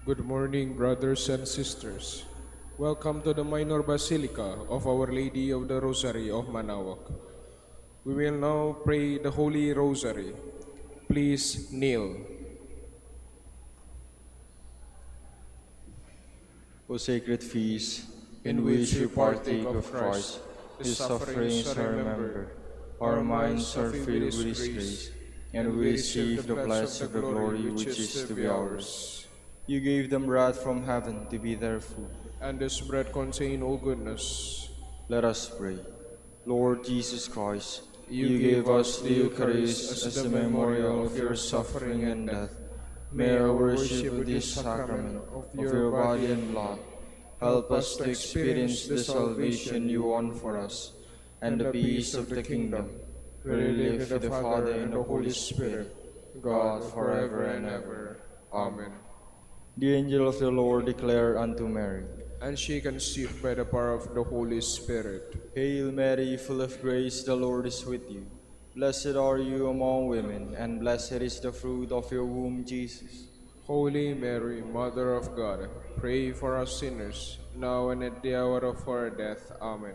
Good morning, brothers and sisters. Welcome to the Minor Basilica of Our Lady of the Rosary of Manaoag. We will now pray the Holy Rosary. Please kneel. O sacred feast, In in which which we we partake partake of of Christ, Christ, the His sufferings sufferings are are remembered, remembered, our our minds minds are are filled with filled His with His grace, grace, and and we we receive the receive the pledge of pledge the of the glory glory which which is is to to be be ours. ours. You gave them bread from heaven to be their food. And this bread contain all goodness. Let us pray. Lord Jesus Christ, You you gave gave us us the the Eucharist Eucharist as as the a memorial memorial of of your your suffering suffering and and death. death. May May our our worship worship of with this this sacrament sacrament of of your your body body and and blood blood help help us us to to experience experience the the salvation salvation you you won won for for us us and and the the peace peace of of the the kingdom, kingdom, where where you you live live with the with the Father Father and and the the Holy Holy Spirit, Spirit, God, God forever forever and and ever. ever. Amen. Amen. The angel of the Lord declared unto Mary, And she conceived by the power of the Holy Spirit. Hail Mary, full of grace, the Lord is with you. Blessed are you among women, and blessed is the fruit of your womb, Jesus. Holy Mary, Mother of God, pray for us sinners, now and at the hour of our death. Amen.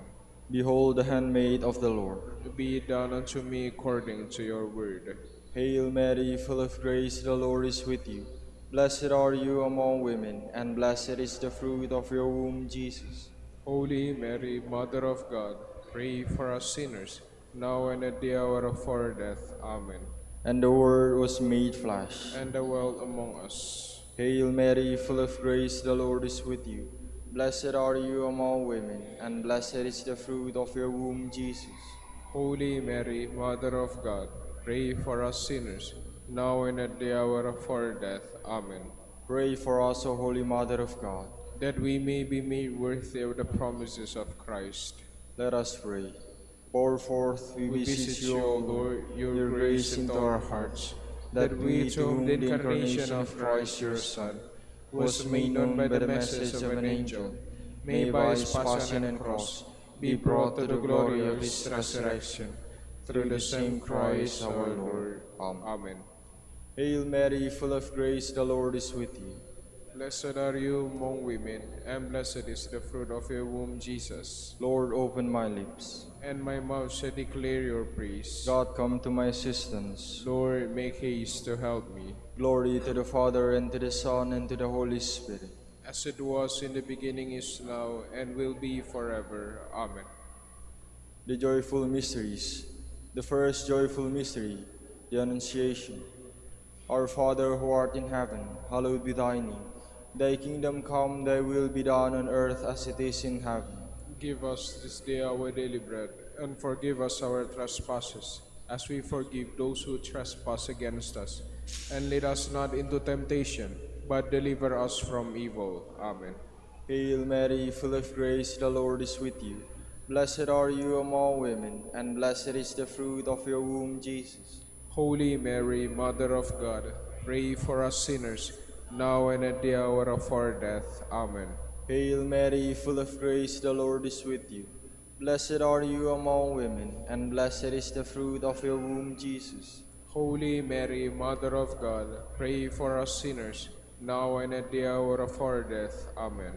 Behold the handmaid of the Lord. Be it done unto me according to your word. Hail Mary, full of grace, the Lord is with you. Blessed are you among women, and blessed is the fruit of your womb, Jesus. Holy Mary, Mother of God, pray for us sinners, now and at the hour of our death. Amen. And the Word was made flesh. And dwell among us. Hail Mary, full of grace, the Lord is with you. Blessed are you among women, and blessed is the fruit of your womb, Jesus. Holy Mary, Mother of God, pray for us sinners, now and at the hour of our death. Amen. Pray for us, O Holy Mother of God. That we may be made worthy of the promises of Christ. Let us pray. Pour forth, we We beseech beseech you, you, O O Lord, Lord, your your grace grace into into our our hearts, hearts, that that we, we, to to whom the whom the incarnation incarnation of of Christ Christ your your Son Son was made known by the the message message of of an an angel, angel, may may by by his his passion passion and and cross cross be be brought brought to to the the glory glory of of his his resurrection, resurrection, through the through the same same Christ Christ our our Lord. Lord. Amen. Amen. Hail Mary, full of grace, the Lord is with you. Blessed are you among women, and blessed is the fruit of your womb, Jesus. Lord, open my lips. And my mouth shall declare your praise. God, come to my assistance. Lord, make haste to help me. Glory to the Father, and to the Son, and to the Holy Spirit. As it was in the beginning, is now, and will be forever. Amen. The joyful mysteries. The first joyful mystery, the Annunciation. Our Father who art in heaven, hallowed be thy name. Thy kingdom come, thy will be done on earth as it is in heaven. Give us this day our daily bread, and forgive us our trespasses, as we forgive those who trespass against us. And lead us not into temptation, but deliver us from evil. Amen. Hail Mary, full of grace, the Lord is with you. Blessed are you among women, and blessed is the fruit of your womb, Jesus. Holy Mary, Mother of God, pray for us sinners, now and at the hour of our death. Amen. Hail Mary, full of grace, the Lord is with you. Blessed are you among women, and blessed is the fruit of your womb, Jesus. Holy Mary, Mother of God, pray for us sinners, now and at the hour of our death. Amen.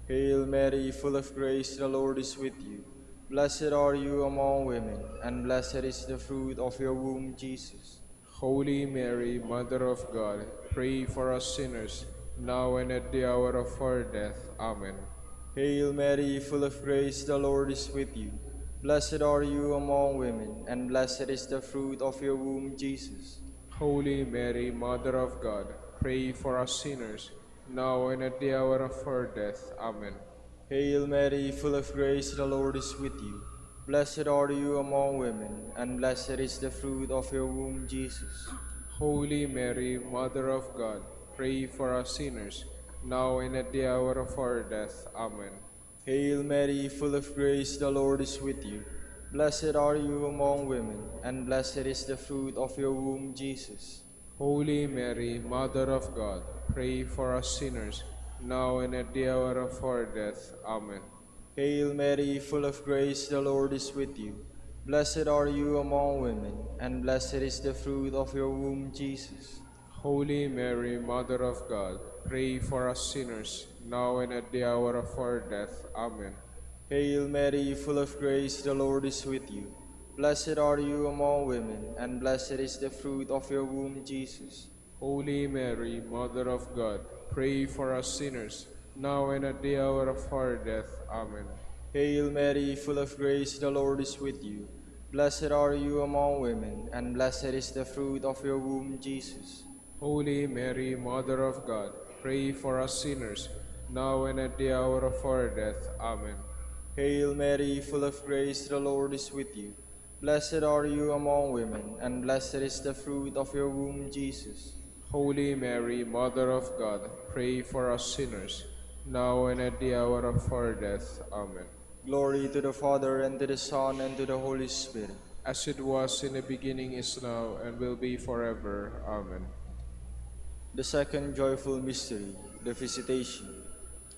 Hail Mary, full of grace, the Lord is with you. Blessed are you among women, and blessed is the fruit of your womb, Jesus. Holy Mary, Mother of God, pray for us sinners, now and at the hour of our death. Amen. Hail Mary, full of grace, the Lord is with you. Blessed are you among women, and blessed is the fruit of your womb, Jesus. Holy Mary, Mother of God, pray for us sinners, now and at the hour of our death. Amen. Hail Mary, full of grace, the Lord is with you. Blessed are you among women, and blessed is the fruit of your womb, Jesus. Holy Mary, Mother of God, pray for us sinners, now and at the hour of our death. Amen. Hail Mary, full of grace, the Lord is with you. Blessed are you among women, and blessed is the fruit of your womb, Jesus. Holy Mary, Mother of God, pray for us sinners, now and at the hour of our death. Amen. Hail Mary, full of grace, the Lord is with you. Blessed are you among women, and blessed is the fruit of your womb, Jesus. Holy Mary, Mother of God, pray for us sinners, now and at the hour of our death. Amen. Hail Mary, full of grace, the Lord is with you. Blessed are you among women, and blessed is the fruit of your womb, Jesus. Holy Mary, Mother of God, pray for us sinners, now and at the hour of our death. Amen. Hail Mary, full of grace, the Lord is with you. Blessed are you among women, and blessed is the fruit of your womb, Jesus. Holy Mary, Mother of God, pray for us sinners, now and at the hour of our death. Amen. Hail Mary, full of grace, the Lord is with you. Blessed are you among women, and blessed is the fruit of your womb, Jesus. Holy Mary, Mother of God, pray for us sinners, now and at the hour of our death. Amen. Glory to the Father, and to the Son, and to the Holy Spirit. As it was in the beginning, is now, and will be forever. Amen. The second joyful mystery, the Visitation.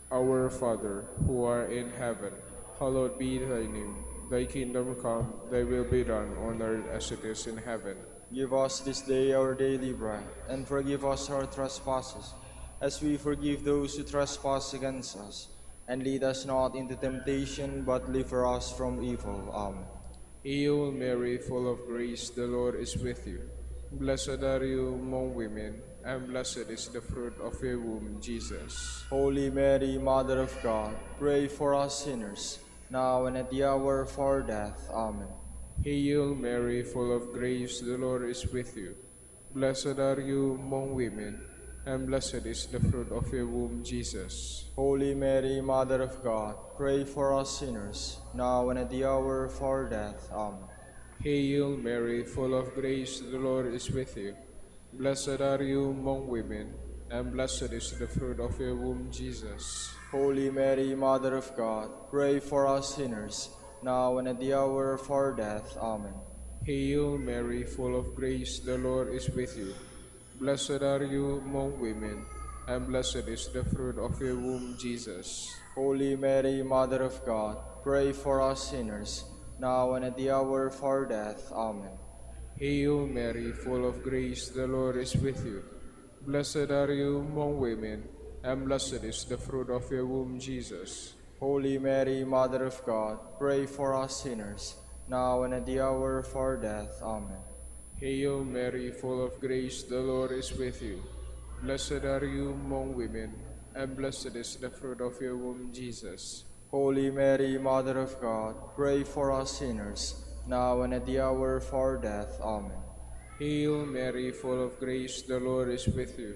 Our Father, who art in heaven, hallowed be thy name. Thy kingdom come, thy will be done on earth as it is in heaven. Give us this day our daily bread, and forgive us our trespasses, as we forgive those who trespass against us. And lead us not into temptation, but deliver us from evil. Amen. Hail Mary, full of grace, the Lord is with you. Blessed are you among women, and blessed is the fruit of your womb, Jesus. Holy Mary, Mother of God, pray for us sinners, now and at the hour of our death. Amen. Hail Mary, full of grace, the Lord is with you. Blessed are you among women, and blessed is the fruit of your womb, Jesus. Holy Mary, Mother of God, pray for us sinners, now and at the hour of our death. Amen. Hail Mary, full of grace, the Lord is with you. Blessed are you among women, and blessed is the fruit of your womb, Jesus. Holy Mary, Mother of God, pray for us sinners, now and at the hour of our death. Amen. Hail Mary, full of grace, the Lord is with you. Blessed are you among women, and blessed is the fruit of your womb, Jesus. Holy Mary, Mother of God, pray for us sinners, now and at the hour of our death. Amen. Hail Mary, full of grace, the Lord is with you. Blessed are you among women, and blessed is the fruit of your womb, Jesus. Holy Mary, Mother of God, pray for us sinners, now and at the hour of our death. Amen. Hail Mary, full of grace, the Lord is with you. Blessed are you among women, and blessed is the fruit of your womb, Jesus. Holy Mary, Mother of God, pray for us sinners, now and at the hour of our death. Amen. Hail Mary, full of grace, the Lord is with you.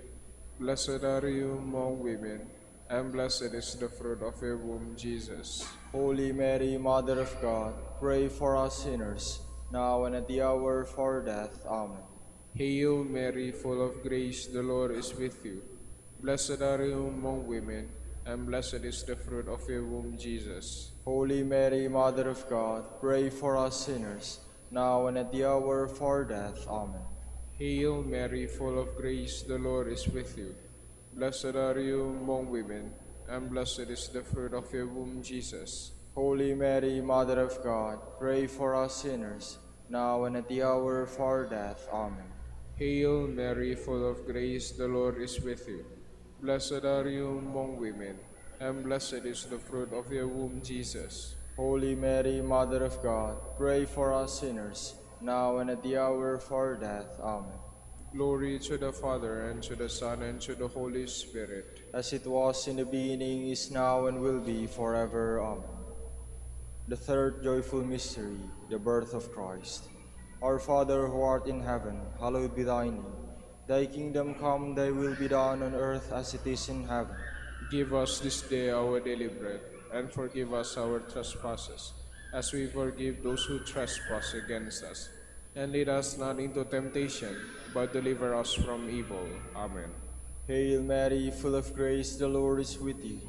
Blessed are you among women, and blessed is the fruit of your womb, Jesus. Holy Mary, Mother of God, pray for us sinners, now and at the hour of our death. Amen. Hail Mary, full of grace, the Lord is with you. Blessed are you among women, and blessed is the fruit of your womb, Jesus. Holy Mary, Mother of God, pray for us sinners, now and at the hour of our death. Amen. Hail Mary, full of grace, the Lord is with you. Blessed are you among women, and blessed is the fruit of your womb, Jesus. Holy Mary, Mother of God, pray for us sinners, now and at the hour of our death. Amen. Hail Mary, full of grace, the Lord is with you. Blessed are you among women, and blessed is the fruit of your womb, Jesus. Holy Mary, Mother of God, pray for us sinners, now and at the hour of our death. Amen. Glory to the Father, and to the Son, and to the Holy Spirit. As it was in the beginning, is now, and will be forever. Amen. The third joyful mystery, the birth of Christ. Our Father who art in heaven, hallowed be thy name. Thy kingdom come, thy will be done on earth as it is in heaven. Give us this day our daily bread, and forgive us our trespasses, as we forgive those who trespass against us. And lead us not into temptation, but deliver us from evil. Amen. Hail Mary, full of grace, the Lord is with you.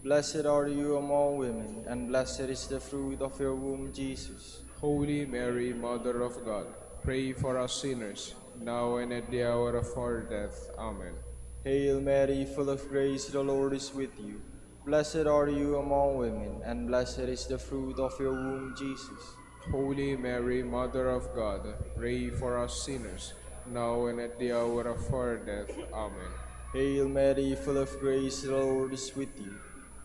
Blessed are you among women, and blessed is the fruit of your womb, Jesus. Holy Mary, Mother of God, pray for us sinners, now and at the hour of our death. Amen. Hail Mary, full of grace, the Lord is with you. Blessed are you among women, and blessed is the fruit of your womb, Jesus. Holy Mary, Mother of God, pray for us sinners, now and at the hour of our death. Amen. Hail Mary, full of grace, the Lord is with you.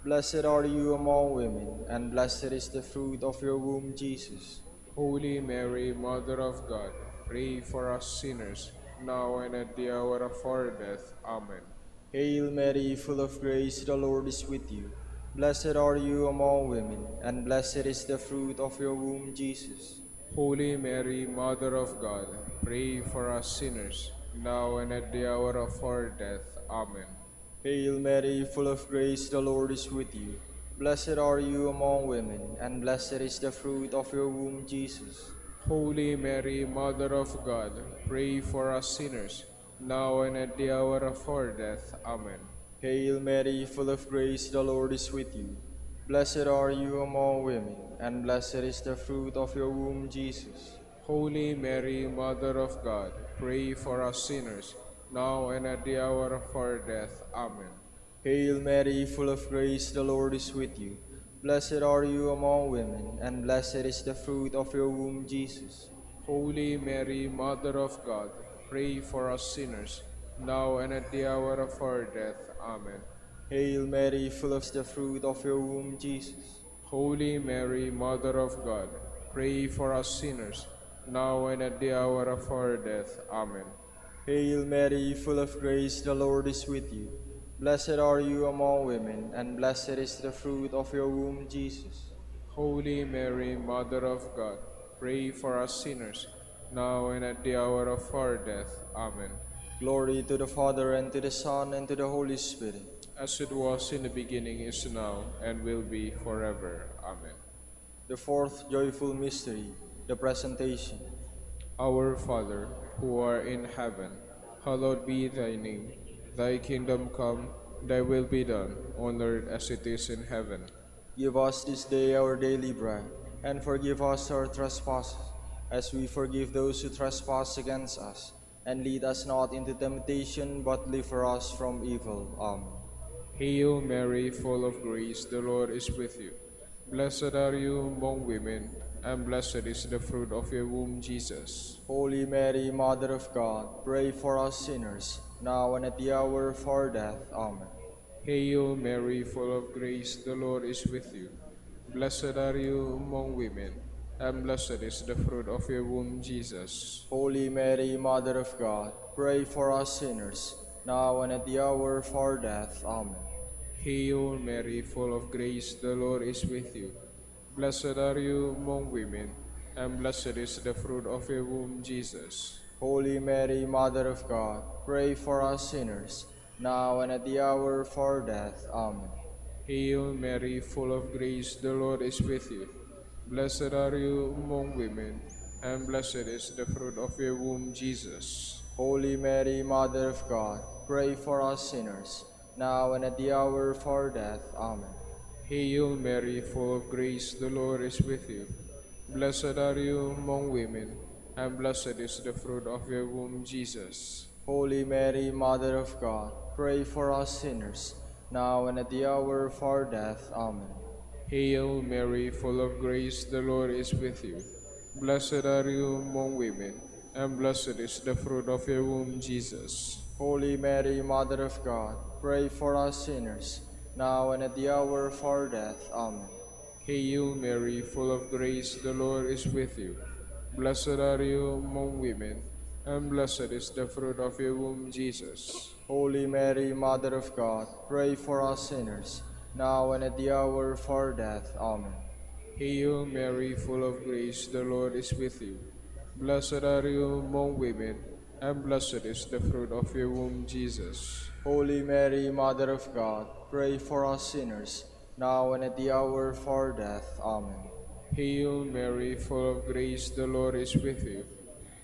Blessed are you among women, and blessed is the fruit of your womb, Jesus. Holy Mary, Mother of God, pray for us sinners, now and at the hour of our death. Amen. Hail Mary, full of grace, the Lord is with you. Blessed are you among women, and blessed is the fruit of your womb, Jesus. Holy Mary, Mother of God, pray for us sinners, now and at the hour of our death. Amen. Hail Mary, full of grace, the Lord is with you. Blessed are you among women, and blessed is the fruit of your womb, Jesus. Holy Mary, Mother of God, pray for us sinners, now and at the hour of our death. Amen. Hail Mary, full of grace, the Lord is with you. Blessed are you among women, and blessed is the fruit of your womb, Jesus. Holy Mary, Mother of God, pray for us sinners, now and at the hour of our death. Amen. Hail Mary, full of grace, the Lord is with you. Blessed are you among women, and blessed is the fruit of your womb, Jesus. Holy Mary, Mother of God, pray for us sinners, now and at the hour of our death. Amen. Hail Mary, full of the fruit of your womb, Jesus. Holy Mary, Mother of God, pray for us sinners, now and at the hour of our death. Amen. Hail Mary, full of grace, the Lord is with you. Blessed are you among women, and blessed is the fruit of your womb, Jesus. Holy Mary, Mother of God, pray for us sinners, now and at the hour of our death. Amen. Glory to the Father, and to the Son, and to the Holy Spirit. As it was in the beginning, is now, and will be forever. Amen. The fourth joyful mystery, the Presentation. Our Father, who art in heaven, hallowed be thy name. Thy kingdom come, thy will be done, on earth as it is in heaven. Give us this day our daily bread, and forgive us our trespasses, as we forgive those who trespass against us. And lead us not into temptation, but deliver us from evil. Amen. Hail Mary, full of grace, the Lord is with you. Blessed are you among women, and blessed is the fruit of your womb, Jesus. Holy Mary, Mother of God, pray for us sinners, now and at the hour of our death. Amen. Hail Mary, full of grace, the Lord is with you. Blessed are you among women, and blessed is the fruit of your womb, Jesus. Holy Mary, Mother of God, pray for us sinners, now and at the hour of our death. Amen. Hail Mary, full of grace, the Lord is with you. Blessed are you among women, and blessed is the fruit of your womb, Jesus. Holy Mary, Mother of God, pray for us sinners, now and at the hour of our death. Amen. Hail Mary, full of grace, the Lord is with you. Blessed are you among women, and blessed is the fruit of your womb, Jesus. Holy Mary, Mother of God, pray for us sinners, now and at the hour of our death. Amen. Hail Mary, full of grace, the Lord is with you. Blessed are you among women, and blessed is the fruit of your womb, Jesus. Holy Mary, Mother of God, pray for us sinners, now and at the hour of our death. Amen. Hail Mary, full of grace, the Lord is with you. Blessed are you among women, and blessed is the fruit of your womb, Jesus. Holy Mary, Mother of God, pray for us sinners, now and at the hour of our death. Amen. Hail Mary, full of grace, the Lord is with you. Blessed are you among women, and blessed is the fruit of your womb, Jesus. Holy Mary, Mother of God, pray for us sinners, now and at the hour of our death. Amen. Hail Mary, full of grace, the Lord is with you. Blessed are you among women, and blessed is the fruit of your womb, Jesus. Holy Mary, Mother of God, pray for us sinners, now and at the hour of our death. Amen. Hail Mary, full of grace, the Lord is with you.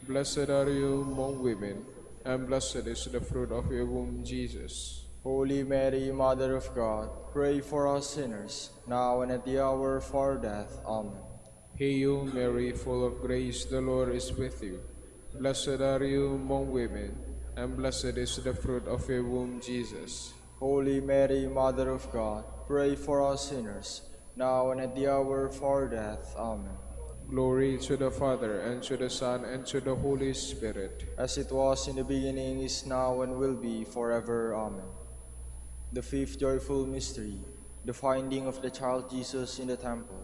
Blessed are you among women, and blessed is the fruit of your womb, Jesus. Holy Mary, Mother of God, pray for us sinners, now and at the hour of our death. Amen. Hail Mary, full of grace, the Lord is with you. Blessed are you among women, and blessed is the fruit of your womb, Jesus. Holy Mary, Mother of God, pray for us sinners, now and at the hour of our death. Amen. Glory to the Father, and to the Son, and to the Holy Spirit. as it was in the beginning, is now, and will be forever. Amen. The fifth joyful mystery, the finding of the child Jesus in the temple.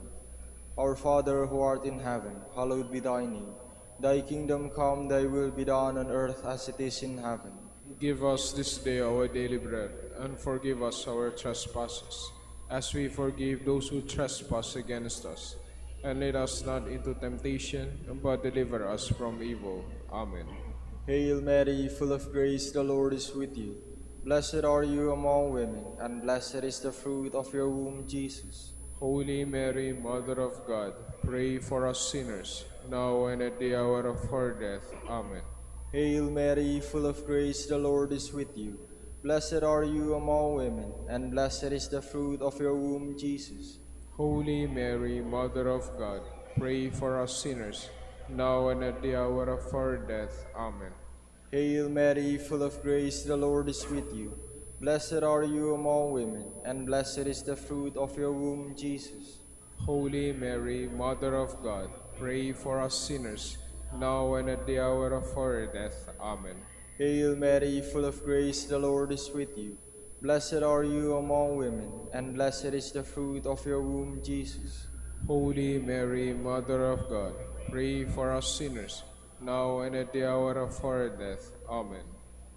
Our Father who art in heaven, hallowed be thy name. Thy kingdom come, thy will be done on earth as it is in heaven. Give us this day our daily bread, and forgive us our trespasses, as we forgive those who trespass against us. And lead us not into temptation, but deliver us from evil. Amen. Hail Mary, full of grace, the Lord is with you. Blessed are you among women, and blessed is the fruit of your womb, Jesus. Holy Mary, Mother of God, pray for us sinners, now and at the hour of our death. Amen. Hail Mary, full of grace, the Lord is with you. Blessed are you among women, and blessed is the fruit of your womb, Jesus. Holy Mary, Mother of God, pray for us sinners, now and at the hour of our death. Amen. Hail Mary, full of grace, the Lord is with you. Blessed are you among women, and blessed is the fruit of your womb, Jesus. Holy Mary, Mother of God, pray for us sinners, now and at the hour of our death. Amen. Hail Mary, full of grace, the Lord is with you. Blessed are you among women, and blessed is the fruit of your womb, Jesus. Holy Mary, Mother of God, pray for us sinners, now and at the hour of our death. Amen.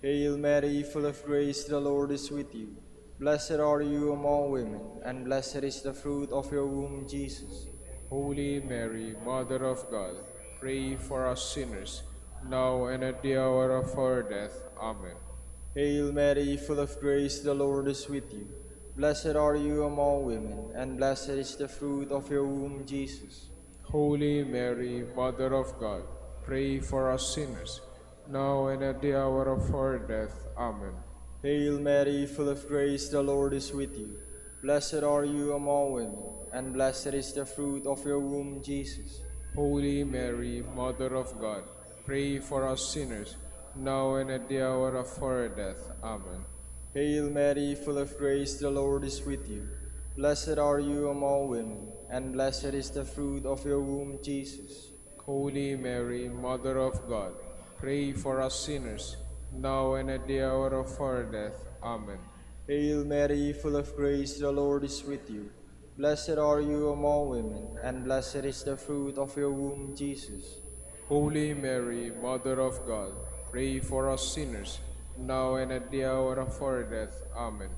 Hail Mary, full of grace, the Lord is with you. Blessed are you among women, and blessed is the fruit of your womb, Jesus. Holy Mary, Mother of God, pray for us sinners, now and at the hour of our death. Amen. Hail Mary, full of grace, the Lord is with you. Blessed are you among women, and blessed is the fruit of your womb, Jesus. Holy Mary, Mother of God, pray for us sinners, now and at the hour of our death. Amen. Hail Mary, full of grace, the Lord is with you. Blessed are you among women, and blessed is the fruit of your womb, Jesus. Holy Mary, Mother of God, pray for us sinners, now and at the hour of our death. Amen. Hail Mary, full of grace, the Lord is with you. Blessed are you among women, and blessed is the fruit of your womb, Jesus. Holy Mary, Mother of God, pray for us sinners, now and at the hour of our death. Amen. Hail Mary, full of grace, the Lord is with you. Blessed are you among women, and blessed is the fruit of your womb, Jesus. Holy Mary, Mother of God, pray for us sinners, now and at the hour of our death. Amen.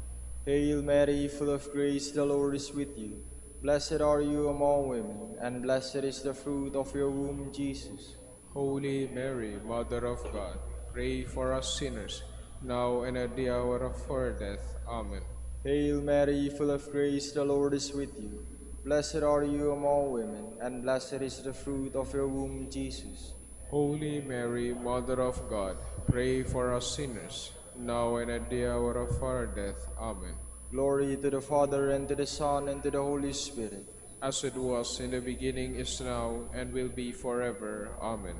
Hail Mary, full of grace, the Lord is with you. Blessed are you among women, and blessed is the fruit of your womb, Jesus. Holy Mary, Mother of God, pray for us sinners, now and at the hour of our death. Amen. Hail Mary, full of grace, the Lord is with you. Blessed are you among women, and blessed is the fruit of your womb, Jesus. Holy Mary, Mother of God, pray for us sinners, now and at the hour of our death. Amen. Glory to the Father, and to the Son, and to the Holy Spirit. As it was in the beginning, is now, and will be forever. Amen.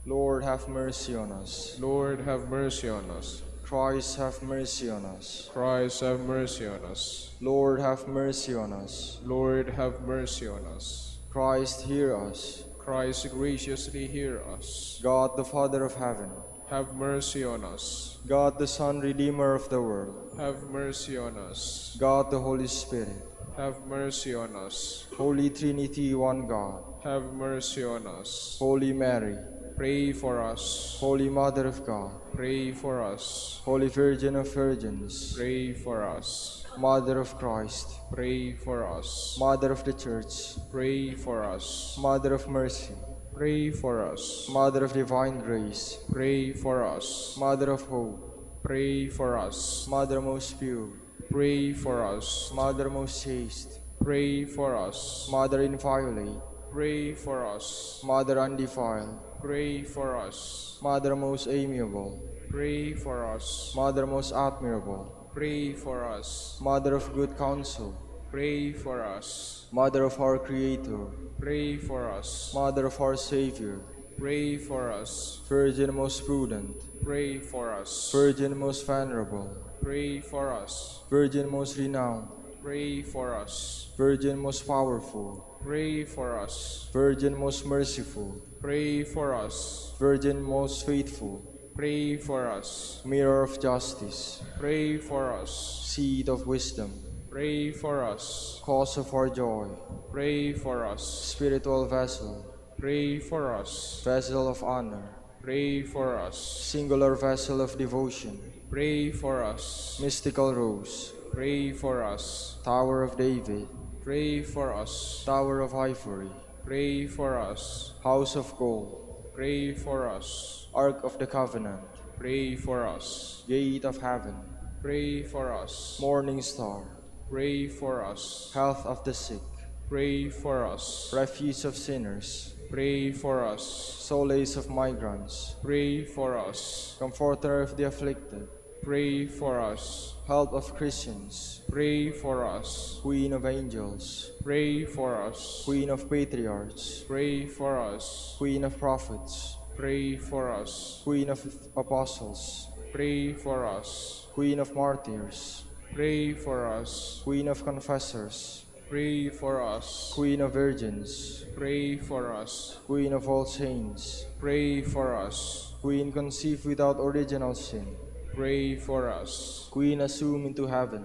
Lord, have mercy on us. Lord, have mercy on us. Christ, have mercy on us. Christ, have mercy on us. Lord, have mercy on us. Lord, have mercy on us. Christ, hear us. Christ, graciously hear us. God, the Father of heaven, have mercy on us. God, the Son, Redeemer of the world, have mercy on us. God, the Holy Spirit, have mercy on us. Holy Trinity, one God, have mercy on us. Holy Mary, pray for us. Holy Mother of God, pray for us. Holy Virgin of Virgins, pray for us. Mother of Christ, pray for us. Mother of the Church, pray for us. Mother of Mercy, pray for us. Mother of Divine Grace, pray for us. Mother of Hope, pray for us. Mother most pure, pray for us. Mother most chaste, pray for us. Mother inviolate, pray for us. Mother undefiled, pray for us. Mother most amiable, pray for us. Mother most admirable, pray for us. Mother of good counsel, pray for us. Mother of our Creator, pray for us. Mother of our Savior, pray for us. Virgin most prudent, pray for us. Virgin most venerable, pray for us. Virgin most renowned, pray for us. Virgin most powerful, Pray for us. Virgin most merciful, Pray for us. Virgin most faithful, Pray for us. Mirror of justice, Pray for us. Seat of wisdom, Pray for us. Cause of our joy, Pray for us. Spiritual vessel, Pray for us. Vessel of honor, Pray for us. Singular vessel of devotion, Pray for us. Mystical rose, Pray for us. Tower of David, Pray for us. Tower of ivory, Pray for us. House of gold, Pray for us. Ark of the covenant, Pray for us. Gate of heaven, Pray for us. Morning star, Pray for us. Health of the sick, Pray for us. Refuge of sinners, Pray for us. Solace of migrants, Pray for us. Comforter of the afflicted, Pray for us. Help of Christians, Pray for us. Queen of angels, Pray for us. Queen of patriarchs, Pray for us. Queen of prophets, Pray for us. Queen of apostles, Pray for us. Queen of martyrs, Pray for us. Queen of confessors, Pray for us. Queen of virgins, Pray for us. Queen of all saints, Pray for us. Queen conceived without original sin, Pray for us. Queen assumed into heaven,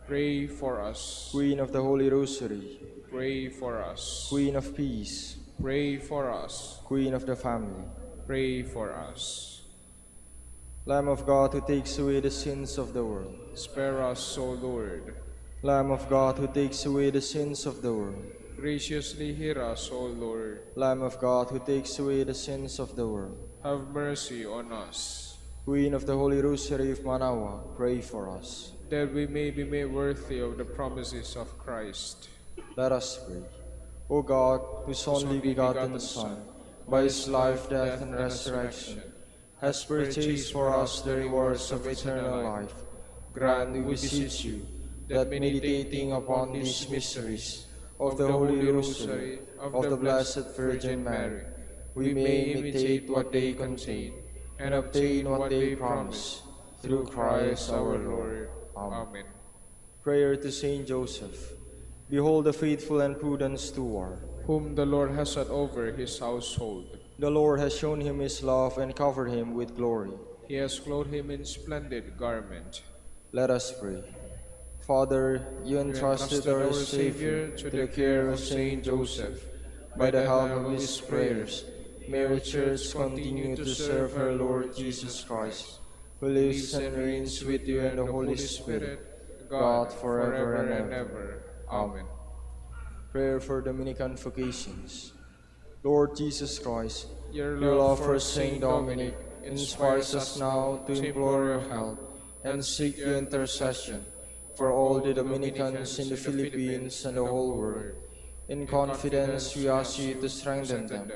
Pray for us. Queen of the Holy Rosary, Pray for us. Queen of peace, Pray for us. Queen of the family, Pray for us. Lamb of God who takes away the sins of the world, Spare us, O Lord. Lamb of God who takes away the sins of the world, Graciously hear us, O Lord. Lamb of God who takes away the sins of the world, Have mercy on us, Queen of the Holy Rosary of Manaoag, pray for us. that we may be made worthy of the promises of Christ. Let us pray. O God, whose only begotten Son, by his life, death, and resurrection, has purchased for us the rewards of eternal life, grant, we beseech you, that meditating upon these mysteries of the Holy Rosary of the Blessed Virgin Mary, we may imitate what they contain and obtain what they promise, through Christ our Lord. Amen. Prayer to Saint Joseph. Behold the faithful and prudent steward. Whom the Lord has set over his household. The Lord has shown him his love and covered him with glory. He has clothed him in splendid garment. Let us pray. Father, you entrusted our Savior to the care of Saint Joseph. By the help of his prayers, may our Church continue to serve her Lord Jesus Christ, who lives and reigns with you and the Holy Spirit, God forever and ever. Amen. Prayer for Dominican vocations. Lord Jesus Christ, Your your love for Saint Dominic inspires us now to implore your help and seek your intercession for all the Dominicans in the Philippines and the whole world. In confidence, we ask you to strengthen them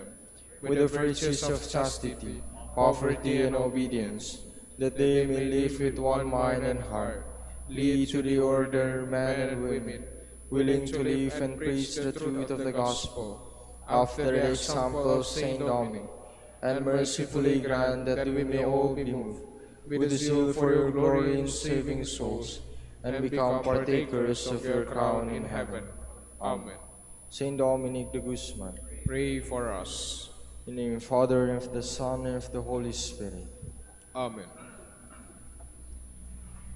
with the virtues of chastity, poverty, and obedience, that they may live with one mind and heart, lead to the order men and women, willing to live and preach the truth of the gospel, after the example of Saint Dominic, and mercifully grant that we may all be moved with the zeal for your glory in saving souls, and become partakers of your crown in heaven. Amen. Saint Dominic de Guzman, Pray for us. in the name of the Father, and of the Son, and of the Holy Spirit. Amen.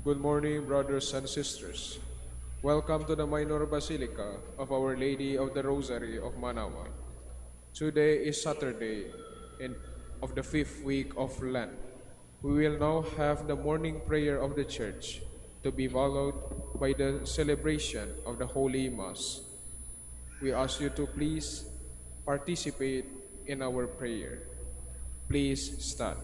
Good morning, brothers and sisters. Welcome to the Minor Basilica of Our Lady of the Rosary of Manaoag. Today is Saturday of the 5th week of Lent. We will now have the morning prayer of the Church, to be followed by the celebration of the Holy Mass. We ask you to please participate in our prayer. Please stand.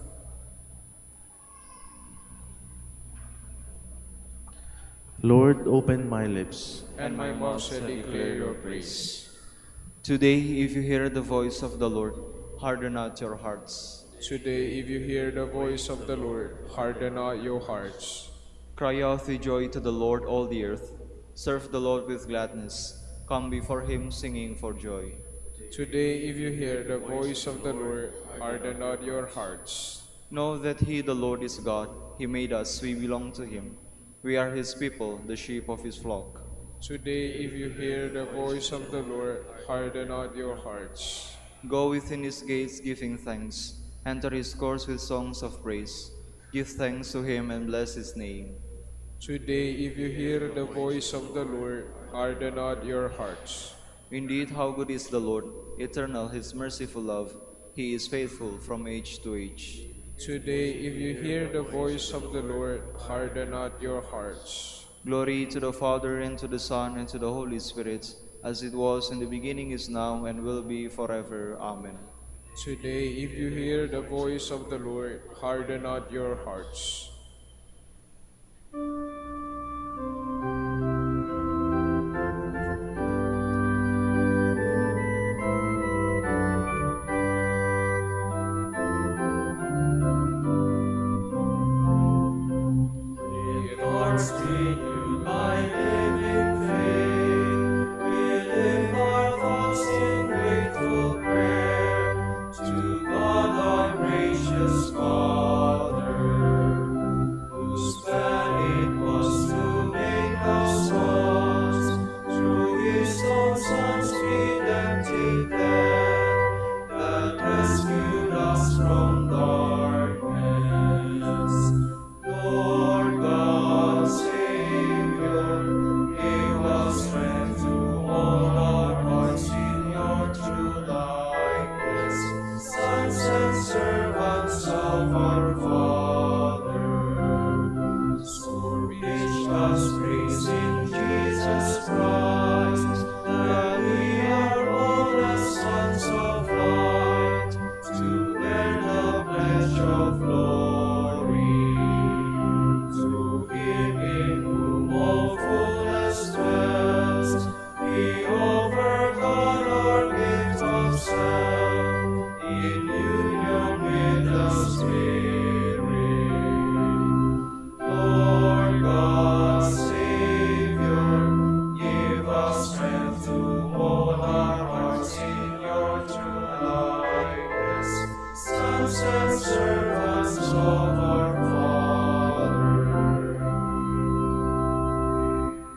Lord, open my lips, And my mouth shall declare your praise. Today, if you hear the voice of the Lord, harden not your hearts. Today, if you hear the voice of the Lord, harden not your hearts. Cry out with joy to the Lord, all the earth. Serve the Lord with gladness. Come before him singing for joy. Today, if you hear the voice of the Lord, harden not your hearts. Know that he, the Lord, is God. He made us, we belong to him. We are his people, the sheep of his flock. Today, if you hear the voice of the Lord, harden not your hearts. Go within his gates giving thanks. Enter his courts with songs of praise. Give thanks to him and bless his name. Today, if you hear the voice of the Lord, harden not your hearts. Indeed, how good is the Lord, eternal his merciful love. He is faithful from age to age. Today, if you hear the voice of the Lord, harden not your hearts. Glory to the Father, and to the Son, and to the Holy Spirit, as it was in the beginning, is now, and will be forever. Amen. Today, if you hear the voice of the Lord, harden not your hearts.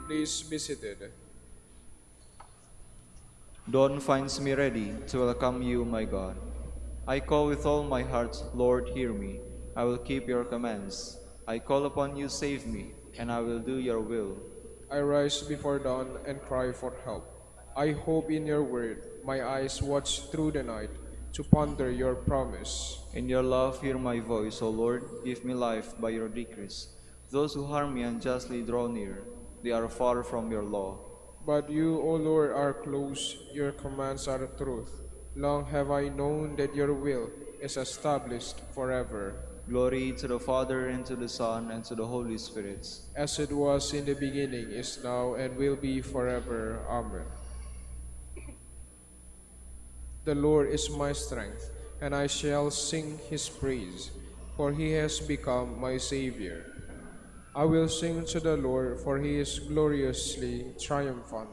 Please be seated. Dawn finds me ready to welcome you, my God. I call with all my heart, Lord, hear me. I will keep your commands. I call upon you, save me, and I will do your will. I rise before dawn and cry for help. I hope in your word. My eyes watch through the night to ponder your promise. In your love, hear my voice, O Lord. Give me life by your decrees. Those who harm me unjustly draw near. They are far from your law. But you, O Lord, are close. Your commands are truth. Long have I known that your will is established forever. Glory to the Father, and to the Son, and to the Holy Spirit. As it was in the beginning, is now, and will be forever. Amen. The Lord is my strength, and I shall sing his praise, for he has become my Savior. I will sing to the Lord, for he is gloriously triumphant.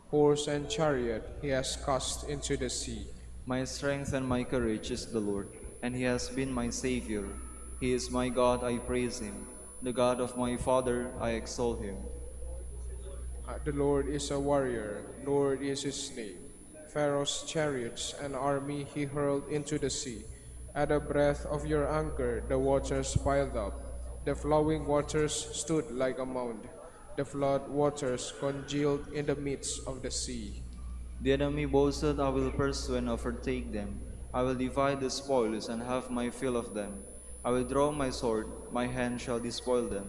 Horse and chariot he has cast into the sea. My strength and my courage is the Lord, and he has been my Savior. He is my God, I praise him. The God of my father, I exalt him. The Lord is a warrior, Lord is his name. Pharaoh's chariots and army he hurled into the sea. At the breath of your anger the waters piled up. The flowing waters stood like a mound. The flood waters congealed in the midst of the sea. The enemy boasted, I will pursue and overtake them. I will divide the spoils and have my fill of them. I will draw my sword, my hand shall despoil them.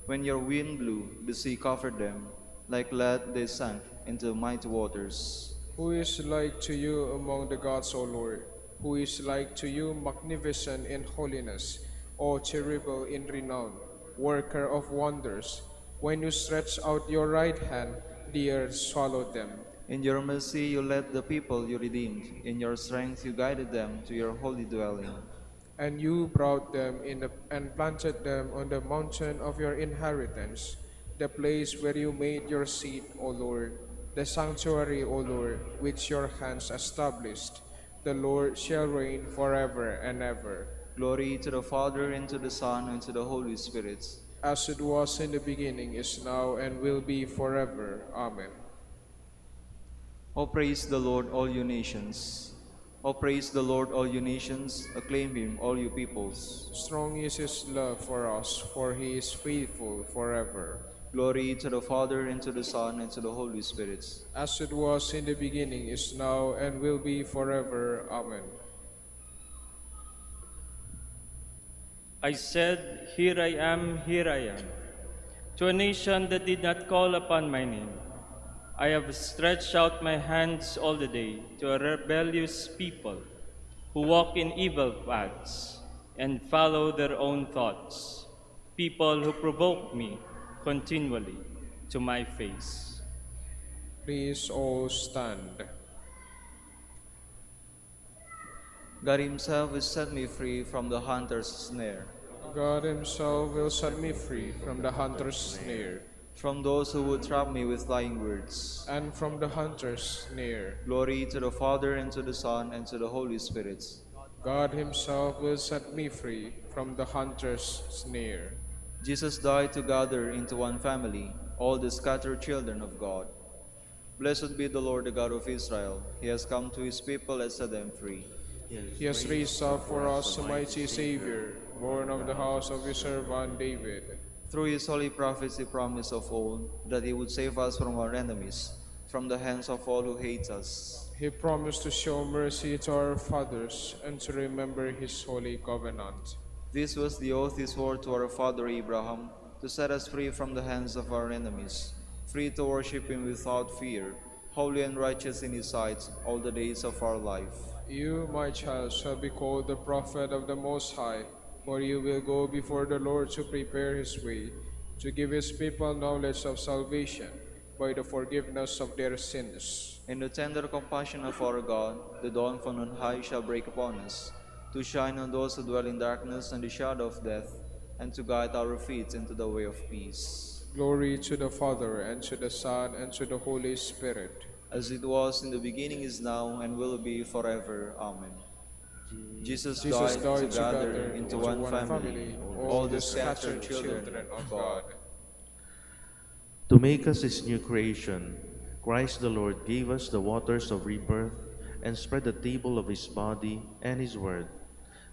When your wind blew, the sea covered them. Like lead they sank into mighty waters. Who is like to you among the gods, O Lord? Who is like to you, magnificent in holiness, O terrible in renown, worker of wonders? When you stretched out your right hand, the earth swallowed them. In your mercy you led the people you redeemed. In your strength you guided them to your holy dwelling. And you brought them and planted them on the mountain of your inheritance, the place where you made your seat, O Lord, the sanctuary, O Lord, which your hands established. The Lord shall reign forever and ever. Glory to the Father, and to the Son, and to the Holy Spirit. as it was in the beginning, is now, and will be forever. Amen. O praise the Lord, all you nations. O praise the Lord, all you nations. Acclaim him, all you peoples. Strong is his love for us, for he is faithful forever. Glory to the Father, and to the Son, and to the Holy Spirit. As it was in the beginning, is now, and will be forever. Amen. I said, here I am, here I am. To a nation that did not call upon my name, I have stretched out my hands all the day to a rebellious people who walk in evil paths and follow their own thoughts, people who provoke me continually to my face. Please all stand. God himself will set me free from the hunter's snare, God himself will set me free from the hunter's snare, from those who would trap me with lying words. and from the hunter's snare. Glory to the Father, and to the Son, and to the Holy Spirit. God himself will set me free from the hunter's snare. Jesus died to gather into one family all the scattered children of God. Blessed be the Lord, the God of Israel. He has come to his people and set them free. He has raised up for us a mighty Savior, born of the house of his servant David. Through his holy prophets he promised of old that he would save us from our enemies, from the hands of all who hate us. He promised to show mercy to our fathers and to remember his holy covenant. This was the oath he swore to our father Abraham, to set us free from the hands of our enemies, free to worship him without fear, holy and righteous in his sight all the days of our life. You, my child, shall be called the prophet of the Most High, for you will go before the Lord to prepare his way, to give his people knowledge of salvation by the forgiveness of their sins. In the tender compassion of our God, the dawn from on high shall break upon us, to shine on those who dwell in darkness and the shadow of death, and to guide our feet into the way of peace. Glory to the Father, and to the Son, and to the Holy Spirit. As it was in the beginning, is now, and will be forever. Amen. Jesus died to gather into one family all the scattered children of God. To make us his new creation, Christ the Lord gave us the waters of rebirth and spread the table of his body and his word.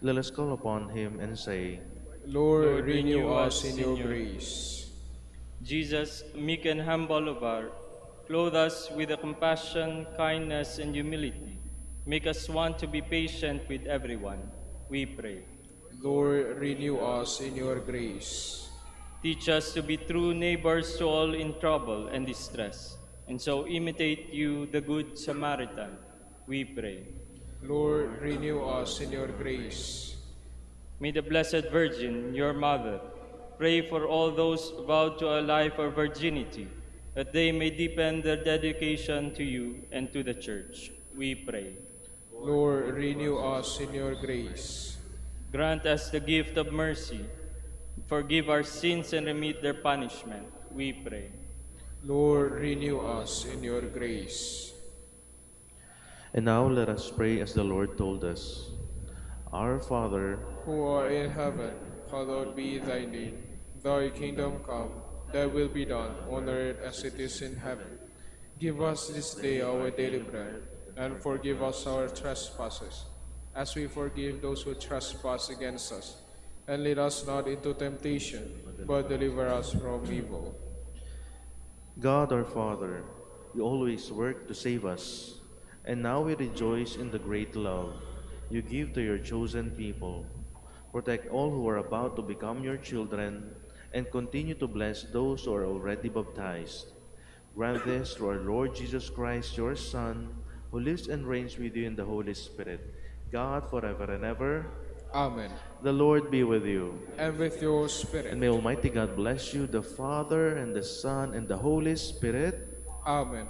Let us call upon him and say, Lord, renew us in your grace. Jesus, meek and humble of heart, clothe us with the compassion, kindness, and humility. Make us want to be patient with everyone, we pray. Lord, renew us in your grace. Teach us to be true neighbors to all in trouble and distress, and so imitate you, the Good Samaritan, we pray. Lord, renew us in your grace. May the Blessed Virgin, your mother, pray for all those vowed to a life of virginity, that they may deepen their dedication to you and to the Church, we pray. Lord, renew us in your grace. Grant us the gift of mercy, forgive our sins and remit their punishment, we pray. Lord, renew us in your grace. And now let us pray as the Lord told us. Our Father, Who art in heaven, hallowed be thy name. Thy kingdom come, thy will be done, on earth as it is in heaven. Give us this day our daily bread, and forgive us our trespasses, as we forgive those who trespass against us. And lead us not into temptation, but deliver us from evil. God our Father, you always work to save us, and now we rejoice in the great love you give to your chosen people. Protect all who are about to become your children, and continue to bless those who are already baptized. Grant this through our Lord Jesus Christ, your Son, who lives and reigns with you in the Holy Spirit, God forever and ever. Amen. The Lord be with you. And with your spirit. And may Almighty God bless you, the Father, and the Son, and the Holy Spirit. Amen.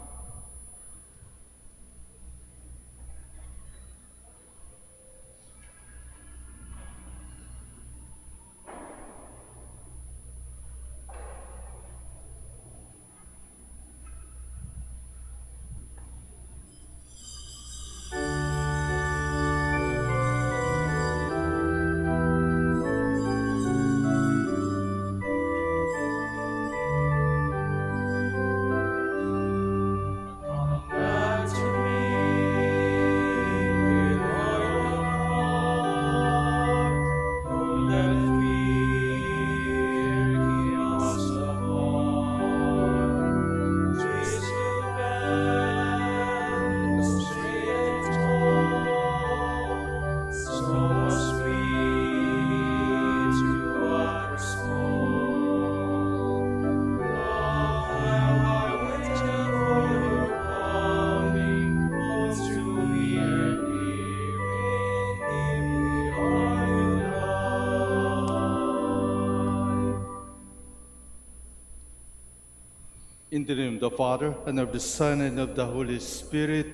In the name of the Father, and of the Son, and of the Holy Spirit.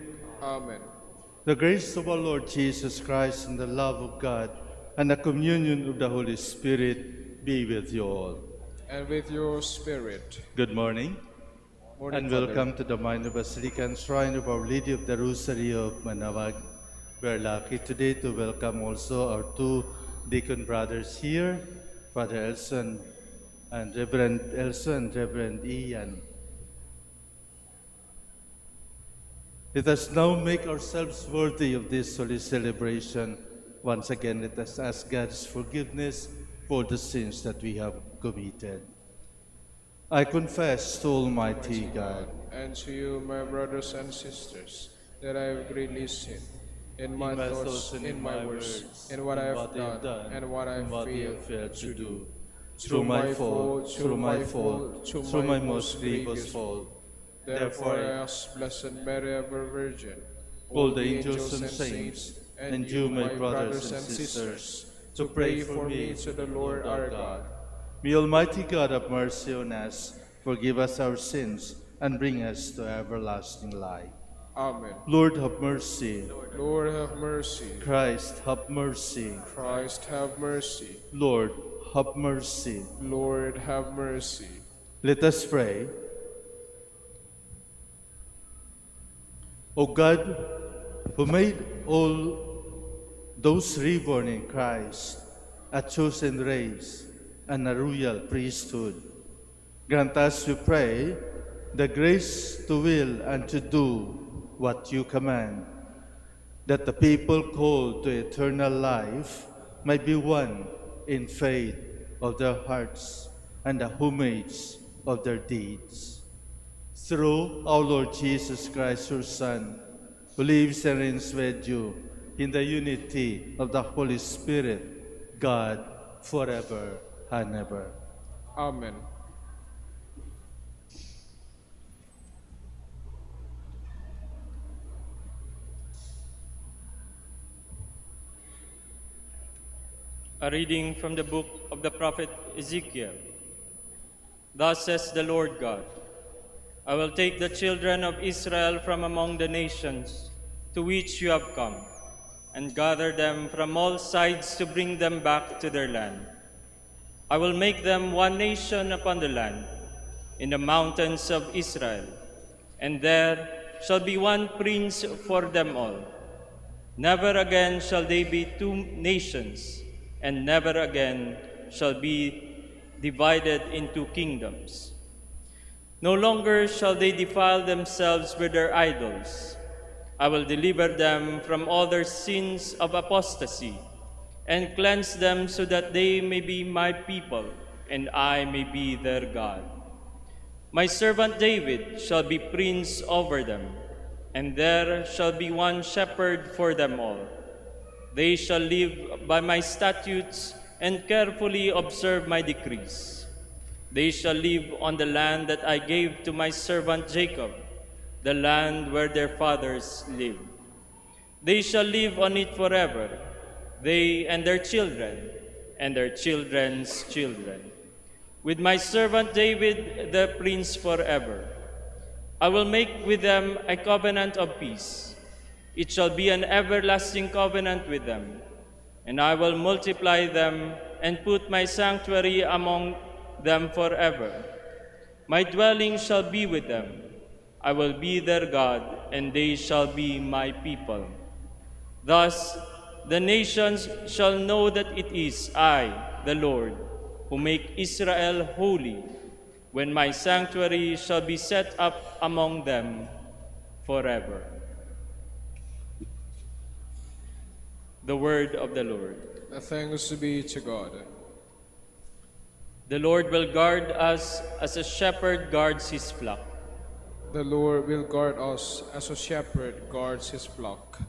Amen. The grace of our Lord Jesus Christ, and the love of God, and the communion of the Holy Spirit be with you all. And with your spirit. Good morning, Morning, and Father. welcome to the Minor Basilica and Shrine of Our Lady of the Rosary of Manaoag. We are lucky today to welcome also our two deacon brothers here, Father Elson and Reverend Elson and Reverend Ian. Let us now make ourselves worthy of this holy celebration. Once again, let us ask God's forgiveness for the sins that we have committed. I confess to Almighty God And to you, my brothers and sisters, that I have greatly sinned in my thoughts, in my words, in what I have done, and what I have failed to do. through my fault, through my most grievous fault. Therefore I ask Blessed Mary, ever Virgin, All the angels and saints, and you, my brothers and sisters, to pray for me to the Lord our God. May Almighty God have mercy on us, forgive us our sins, and bring us to everlasting life. Amen. Lord, have mercy. Lord, have mercy. Christ, have mercy. Christ, have mercy. Lord, have mercy. Lord, have mercy. Let us pray. O God, who made all those reborn in Christ a chosen race and a royal priesthood, grant us, we pray, the grace to will and to do what you command, that the people called to eternal life might be one in faith of their hearts and the homage of their deeds. Through our Lord Jesus Christ, your Son, who lives and reigns with you in the unity of the Holy Spirit, God, forever and ever. Amen. A reading from the book of the prophet Ezekiel. Thus says the Lord God, I will take the children of Israel from among the nations to which you have come, and gather them from all sides to bring them back to their land. I will make them one nation upon the land, in the mountains of Israel, and there shall be one prince for them all. Never again shall they be two nations, and never again shall be divided into kingdoms. No longer shall they defile themselves with their idols. I will deliver them from all their sins of apostasy, and cleanse them so that they may be my people, and I may be their God. My servant David shall be prince over them, and there shall be one shepherd for them all. They shall live by my statutes and carefully observe my decrees. They shall live on the land that I gave to my servant Jacob, the land where their fathers lived. They shall live on it forever, they and their children, and their children's children. With my servant David, the prince forever. I will make with them a covenant of peace. It shall be an everlasting covenant with them, and I will multiply them and put my sanctuary among them forever. My dwelling shall be with them. I will be their God, and they shall be my people. Thus the nations shall know that it is I, the Lord, who make Israel holy, when my sanctuary shall be set up among them forever. The word of the Lord. Thanks be to God. The Lord will guard us as a shepherd guards his flock. The Lord will guard us as a shepherd guards his flock.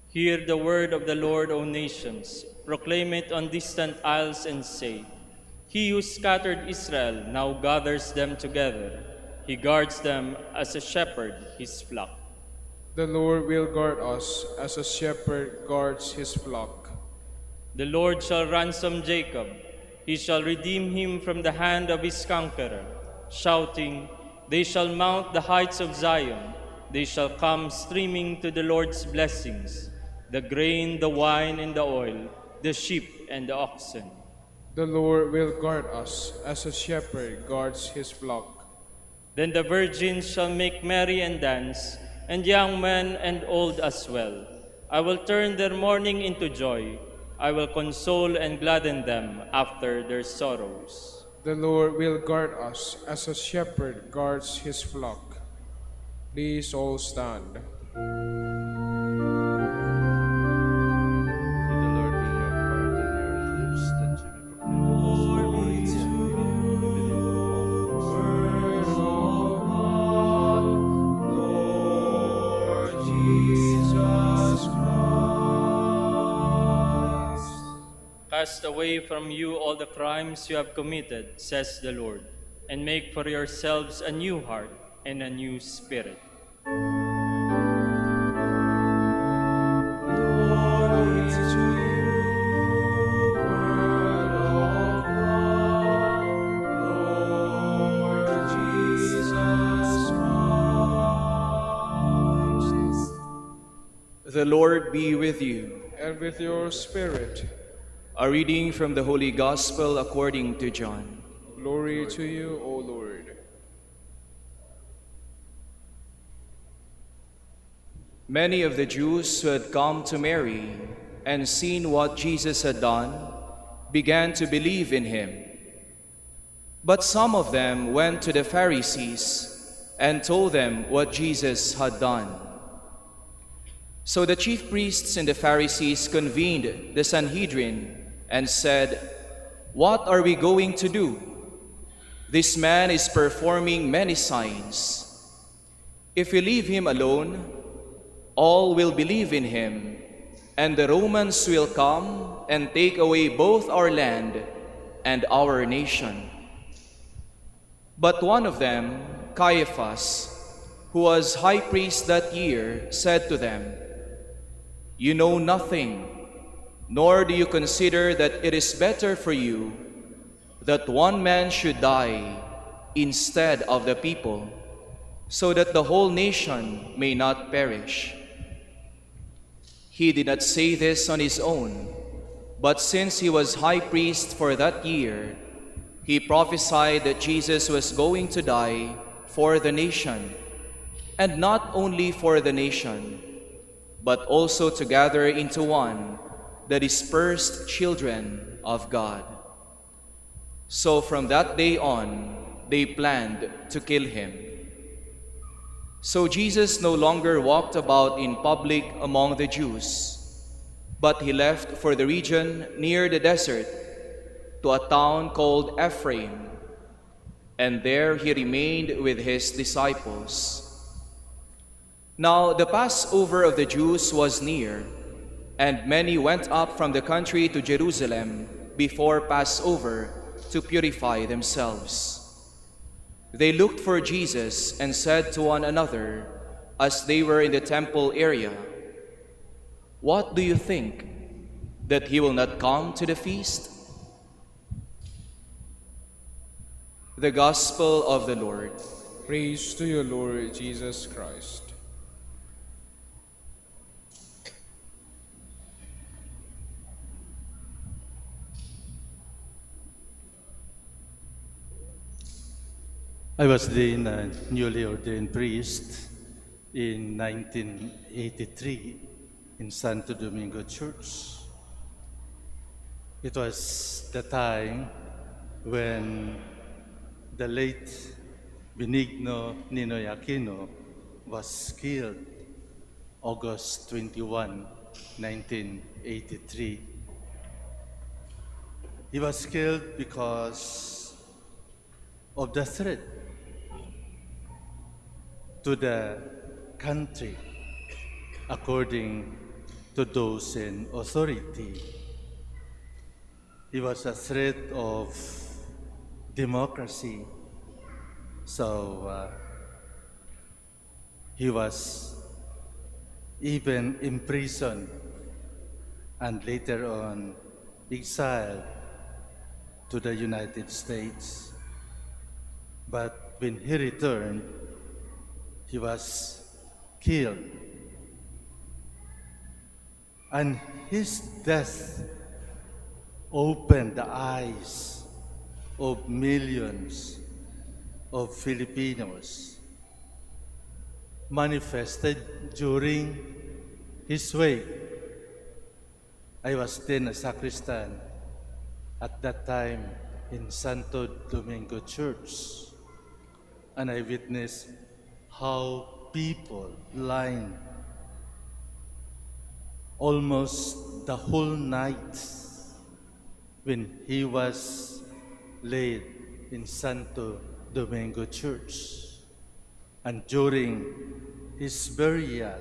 Hear the word of the Lord, O nations. Proclaim it on distant isles and say, He who scattered Israel now gathers them together. He guards them as a shepherd his flock. The Lord will guard us as a shepherd guards his flock. The Lord shall ransom Jacob. He shall redeem him from the hand of his conqueror, shouting, They shall mount the heights of Zion. They shall come streaming to the Lord's blessings, the grain, the wine, and the oil, the sheep and the oxen. The Lord will guard us as a shepherd guards his flock. Then the virgins shall make merry and dance, and young men and old as well. I will turn their mourning into joy. I will console and gladden them after their sorrows. The Lord will guard us as a shepherd guards his flock. Please all stand. May the Lord fill your heart and your lips, that you may proclaim His Cast away from you all the crimes you have committed, says the Lord, and make for yourselves a new heart and a new spirit. The Lord be with you. And with your spirit. A reading from the Holy Gospel according to John. Glory to you, O Lord. Many of the Jews who had come to Mary and seen what Jesus had done began to believe in him. But some of them went to the Pharisees and told them what Jesus had done. So the chief priests and the Pharisees convened the Sanhedrin and said, "What are we going to do? This man is performing many signs. If we leave him alone, all will believe in him, and the Romans will come and take away both our land and our nation." But one of them, Caiaphas, who was high priest that year, said to them, "You know nothing, nor do you consider that it is better for you that one man should die instead of the people, so that the whole nation may not perish." He did not say this on his own, but since he was high priest for that year, he prophesied that Jesus was going to die for the nation, and not only for the nation, but also to gather into one the dispersed children of God. So from that day on, they planned to kill him. So Jesus no longer walked about in public among the Jews, but he left for the region near the desert to a town called Ephraim, and there he remained with his disciples. Now the Passover of the Jews was near, and many went up from the country to Jerusalem before Passover to purify themselves. They looked for Jesus and said to one another as they were in the temple area, "What do you think? That he will not come to the feast?" The Gospel of the Lord. Praise to you, Lord Jesus Christ. I was then a newly ordained priest in 1983 in Santo Domingo Church. It was the time when the late Benigno Ninoy Aquino was killed August 21, 1983. He was killed because of the threat to the country, according to those in authority. He was a threat of democracy. So he was even imprisoned and later on exiled to the United States. But when he returned, he was killed. And his death opened the eyes of millions of Filipinos, manifested during his wake. I was then a sacristan at that time in Santo Domingo Church, and I witnessed how people lined almost the whole night when he was laid in Santo Domingo Church. And during his burial,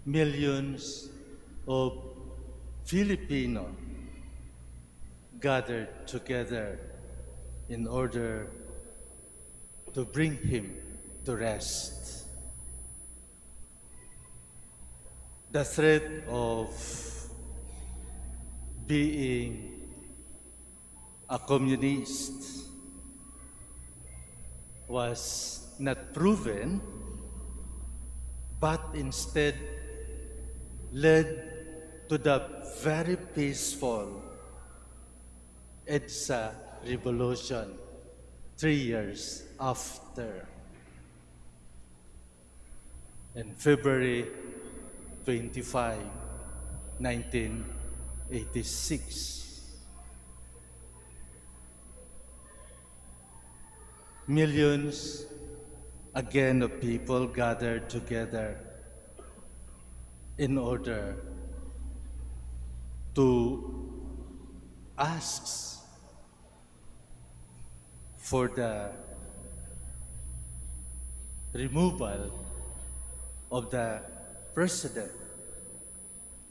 millions of Filipino gathered together in order to bring him to rest. The threat of being a communist was not proven, but instead led to the very peaceful EDSA revolution 3 years after. In February 25, 1986. Millions again of people gathered together in order to ask for the removal of the president.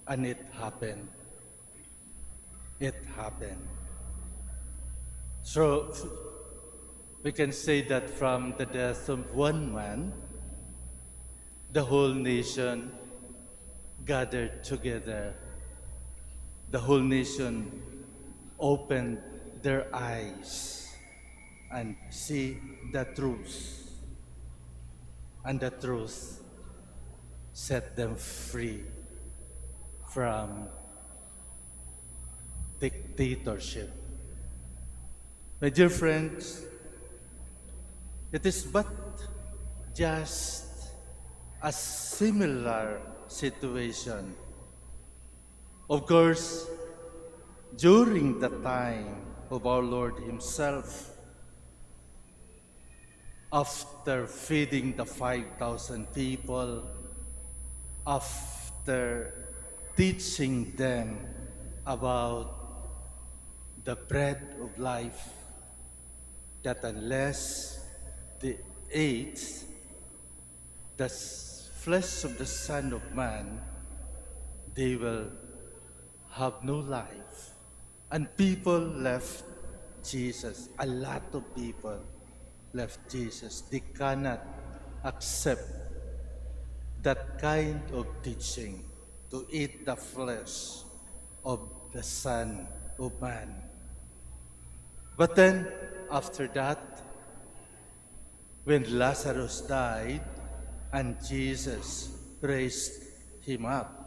And it happened. It happened. So we can say that from the death of one man, the whole nation gathered together. The whole nation opened their eyes and see the truth. And the truth set them free from dictatorship. My dear friends, it is but just a similar situation. Of course, during the time of our Lord Himself, after feeding the 5,000 people, after teaching them about the bread of life, that unless they ate the flesh of the Son of Man, they will have no life. And people left Jesus. A lot of people left Jesus. They cannot accept that kind of teaching, to eat the flesh of the Son of Man. But then, after that, when Lazarus died and Jesus raised him up,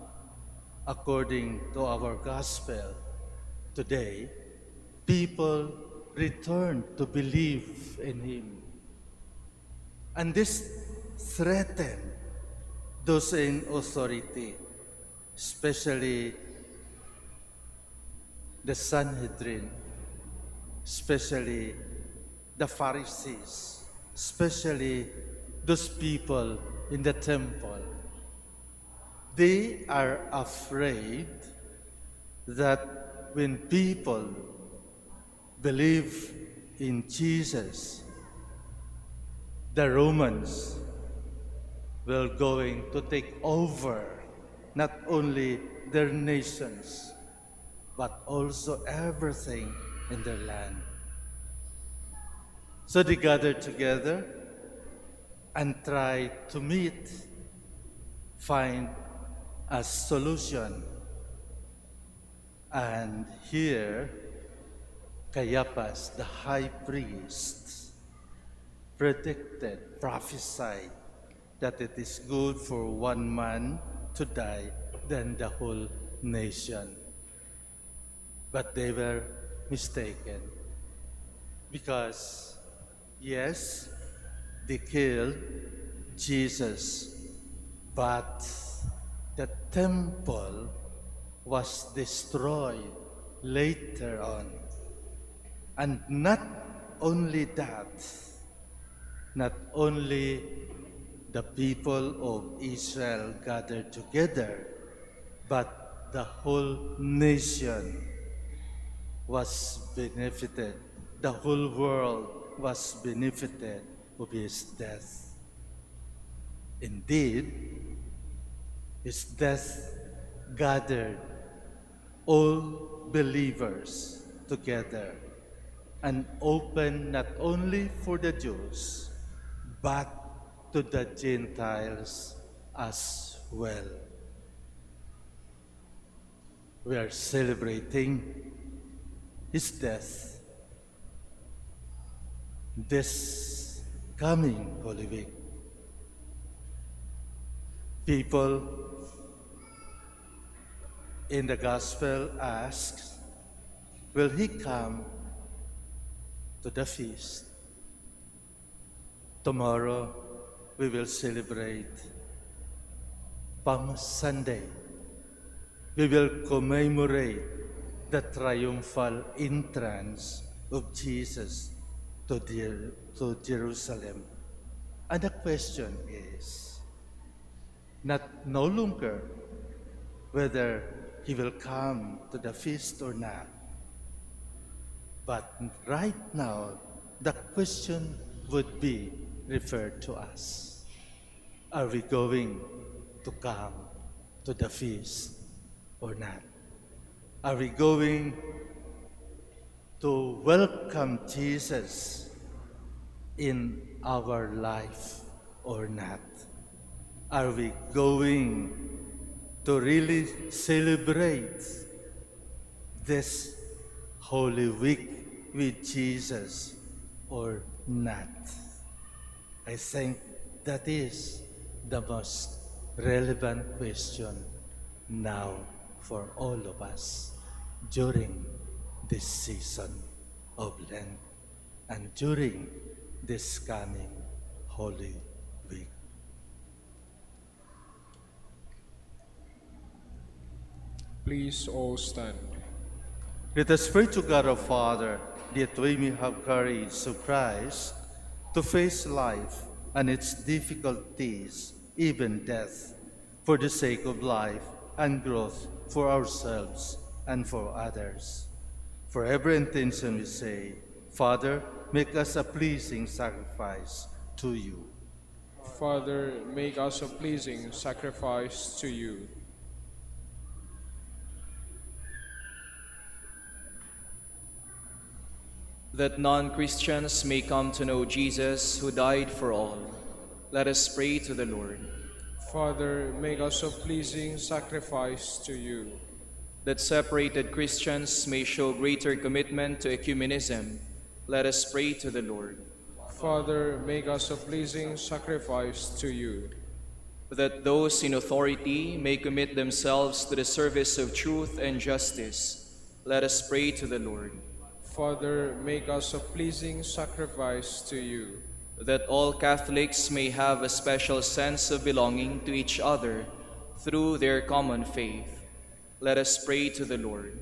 according to our gospel today, people returned to believe in him. And this threatened those in authority, especially the Sanhedrin, especially the Pharisees, especially those people in the temple. They are afraid that when people believe in Jesus, the Romans will going to take over not only their nations, but also everything in their land. So they gathered together and tried to find a solution. And here, Caiaphas, the high priest, predicted, prophesied that it is good for one man to die than the whole nation. But they were mistaken because, yes, they killed Jesus, but the temple was destroyed later on. And not only that, not only the people of Israel gathered together, but the whole nation was benefited. The whole world was benefited of his death. Indeed, his death gathered all believers together and opened not only for the Jews, but to the Gentiles as well. We are celebrating his death this coming Holy Week. People in the Gospel ask, will he come to the feast? Tomorrow we will celebrate Palm Sunday. We will commemorate the triumphal entrance of Jesus to Jerusalem. And the question is no longer whether he will come to the feast or not. But right now, the question would be referred to us. Are we going to come to the feast or not? Are we going to welcome Jesus in our life or not? Are we going to really celebrate this Holy Week with Jesus or not? I think that is the most relevant question now for all of us during this season of Lent and during this coming Holy Week. Please all stand. Let us pray to God our Father that we may have courage of Christ to face life and its difficulties, even death, for the sake of life and growth for ourselves and for others. For every intention we say, Father, make us a pleasing sacrifice to you. Father, make us a pleasing sacrifice to you. That non-Christians may come to know Jesus who died for all. Let us pray to the Lord. Father, make us a pleasing sacrifice to you. That separated Christians may show greater commitment to ecumenism. Let us pray to the Lord. Father, make us a pleasing sacrifice to you. That those in authority may commit themselves to the service of truth and justice. Let us pray to the Lord. Father, make us a pleasing sacrifice to you. That all Catholics may have a special sense of belonging to each other through their common faith. Let us pray to the Lord.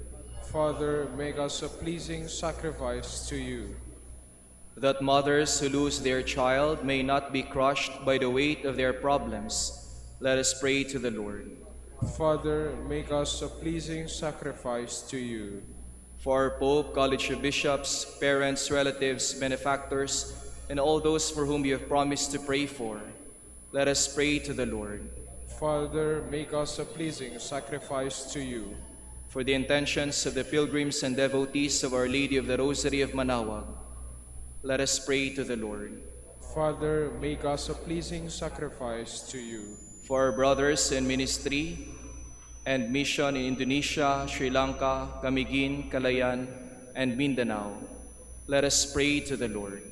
Father, make us a pleasing sacrifice to you. That mothers who lose their child may not be crushed by the weight of their problems. Let us pray to the Lord. Father, make us a pleasing sacrifice to you. For our Pope, College of Bishops, parents, relatives, benefactors, and all those for whom you have promised to pray for, let us pray to the Lord. Father, make us a pleasing sacrifice to you. For the intentions of the pilgrims and devotees of Our Lady of the Rosary of Manaoag, let us pray to the Lord. Father, make us a pleasing sacrifice to you. For our brothers in ministry and mission in Indonesia, Sri Lanka, Camiguin, Calayan, and Mindanao, let us pray to the Lord.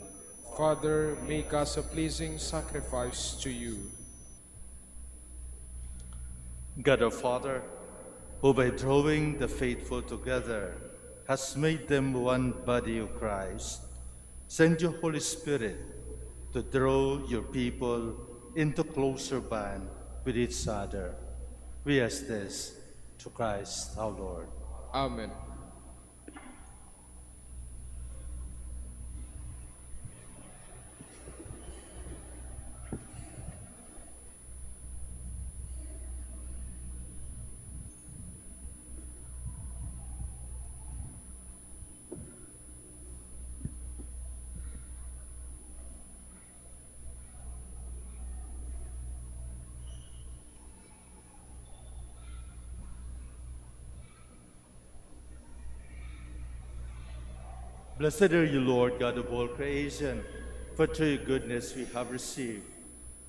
Father, make us a pleasing sacrifice to you. God our Father, who by drawing the faithful together has made them one body of Christ, send your Holy Spirit to draw your people into closer bond with each other. We ask this through Christ our Lord. Amen. Blessed are you, Lord, God of all creation, for through your goodness we have received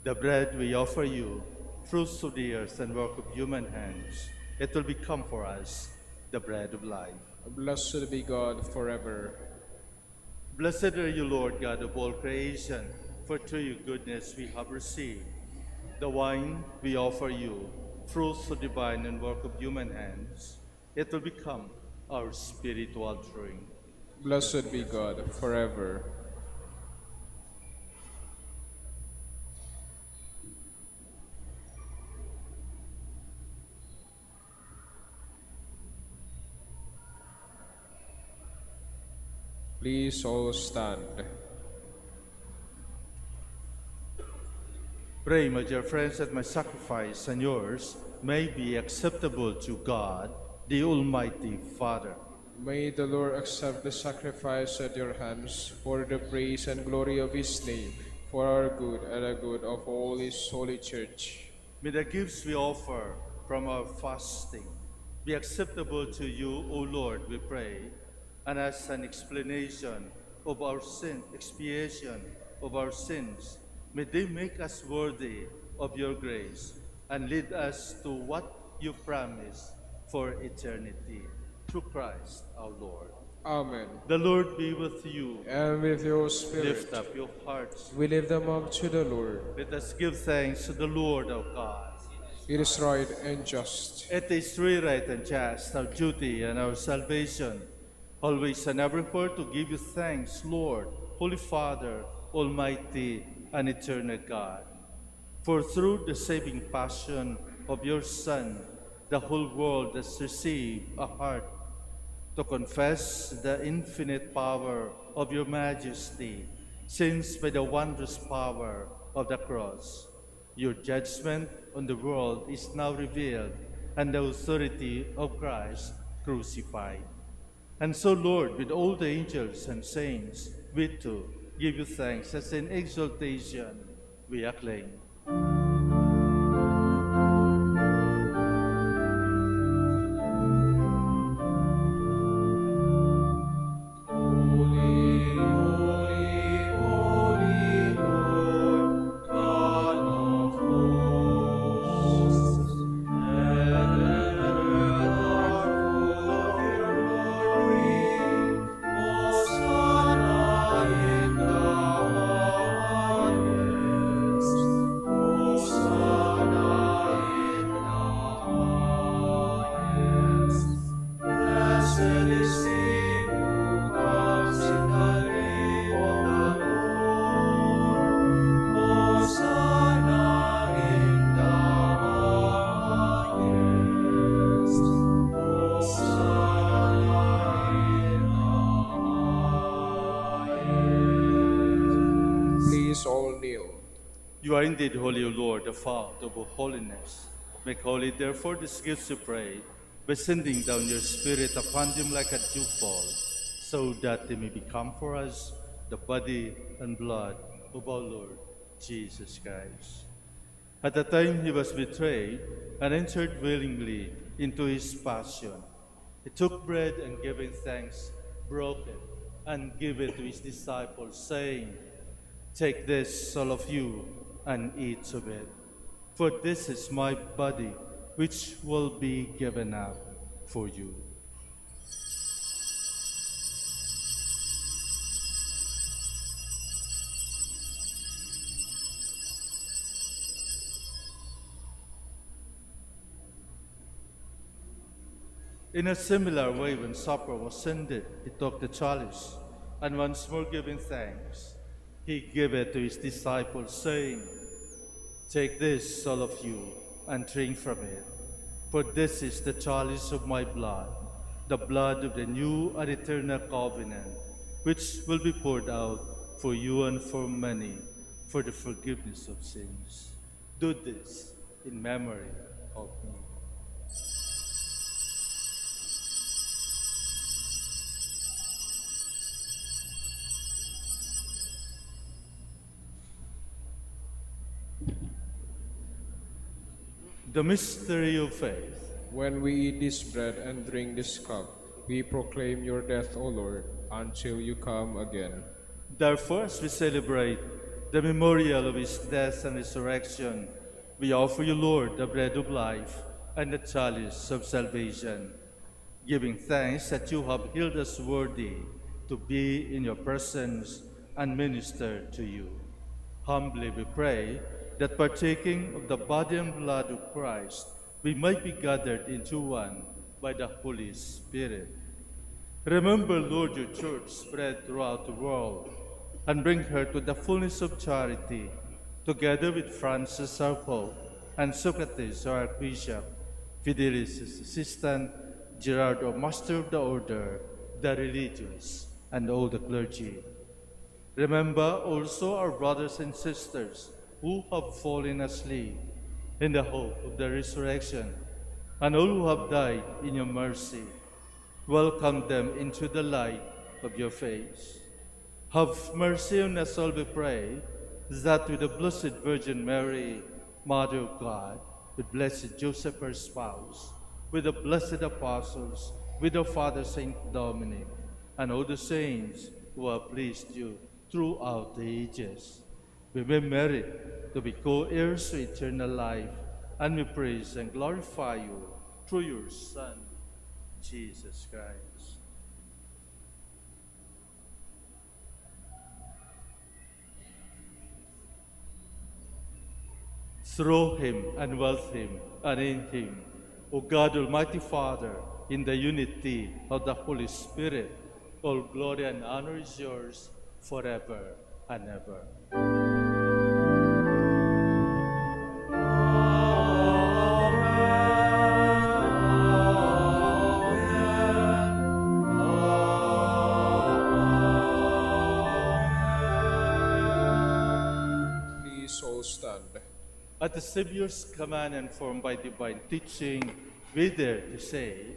the bread we offer you, fruits of the earth and work of human hands. It will become for us the bread of life. Blessed be God forever. Blessed are you, Lord, God of all creation, for through your goodness we have received the wine we offer you, fruits of the vine and work of human hands. It will become our spiritual drink. Blessed be God forever. Please all stand. Pray, my dear friends, that my sacrifice and yours may be acceptable to God, the Almighty Father. May the Lord accept the sacrifice at your hands for the praise and glory of his name, for our good and the good of all his holy church. May the gifts we offer from our fasting be acceptable to you, O Lord, we pray, and as an explanation of our sin, expiation of our sins, may they make us worthy of your grace and lead us to what you promise for eternity. Through Christ our Lord. Amen. The Lord be with you. And with your spirit, Lift up your hearts. we lift them up to the Lord. Let us give thanks to the Lord our God. It is right and just. It is really right and just, our duty and our salvation, always and everywhere to give you thanks, Lord, Holy Father, Almighty and eternal God. For through the saving passion of your Son, the whole world has received a heart to confess the infinite power of your majesty, since by the wondrous power of the cross, your judgment on the world is now revealed, and the authority of Christ crucified. And so, Lord, with all the angels and saints, we too give you thanks as in exaltation we acclaim. Please all kneel. You are indeed holy, O Lord, the fount of all holiness. Make holy, therefore, these gifts, we pray, by sending down your Spirit upon them like a dewfall, so that they may become for us the body and blood of our Lord Jesus Christ. At the time he was betrayed and entered willingly into his passion, he took bread and giving thanks, broke it, and gave it to his disciples, saying, "Take this, all of you, and eat of it. For this is my body, which will be given up for you." In a similar way, when supper was ended, he took the chalice, and once more giving thanks, he gave it to his disciples, saying, "Take this, all of you, and drink from it, for this is the chalice of my blood, the blood of the new and eternal covenant, which will be poured out for you and for many for the forgiveness of sins. Do this in memory of me." The mystery of faith. When we eat this bread and drink this cup, we proclaim your death, O Lord, until you come again. Therefore, as we celebrate the memorial of his death and resurrection, we offer you, Lord, the bread of life and the chalice of salvation, giving thanks that you have held us worthy to be in your presence and minister to you. Humbly we pray that partaking of the body and blood of Christ, we might be gathered into one by the Holy Spirit. Remember, Lord, your church spread throughout the world, and bring her to the fullness of charity, together with Francis our Pope, and Socrates our Archbishop, Fidelis his assistant, Gerard our Master of the Order, the religious, and all the clergy. Remember also our brothers and sisters who have fallen asleep in the hope of the resurrection, and all who have died in your mercy. Welcome them into the light of your face. Have mercy on us all, we pray, that with the Blessed Virgin Mary, Mother of God, with Blessed Joseph, her spouse, with the blessed apostles, with our Father Saint Dominic, and all the saints who have pleased you throughout the ages, we may merit to be co-heirs to eternal life, and we praise and glorify you through your Son, Jesus Christ. Through him and with him and in him, O God, Almighty Father, in the unity of the Holy Spirit, all glory and honor is yours forever and ever. Please all stand. At the Savior's command and formed by divine teaching, we dare to say,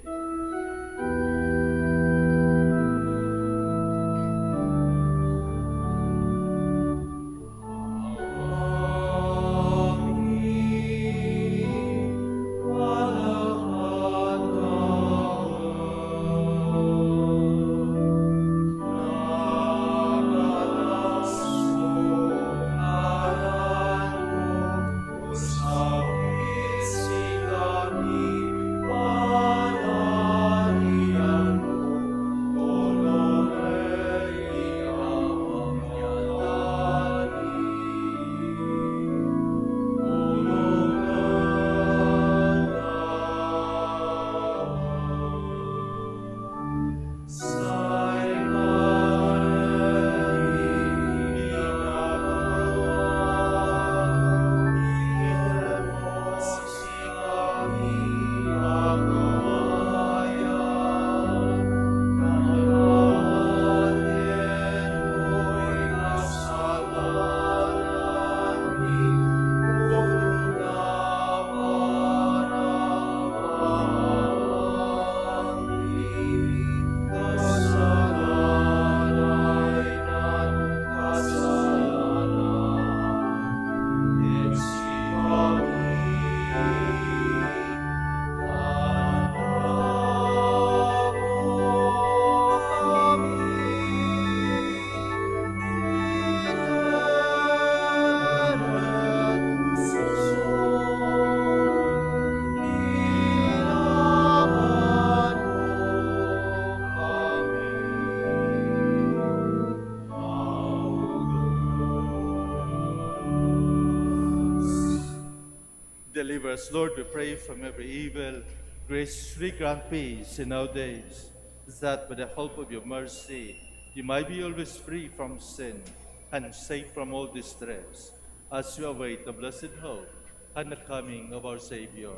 Deliver us, Lord, we pray, from every evil. Graciously grant peace in our days, that by the help of your mercy, we might be always free from sin and safe from all distress, as we await the blessed hope and the coming of our Savior,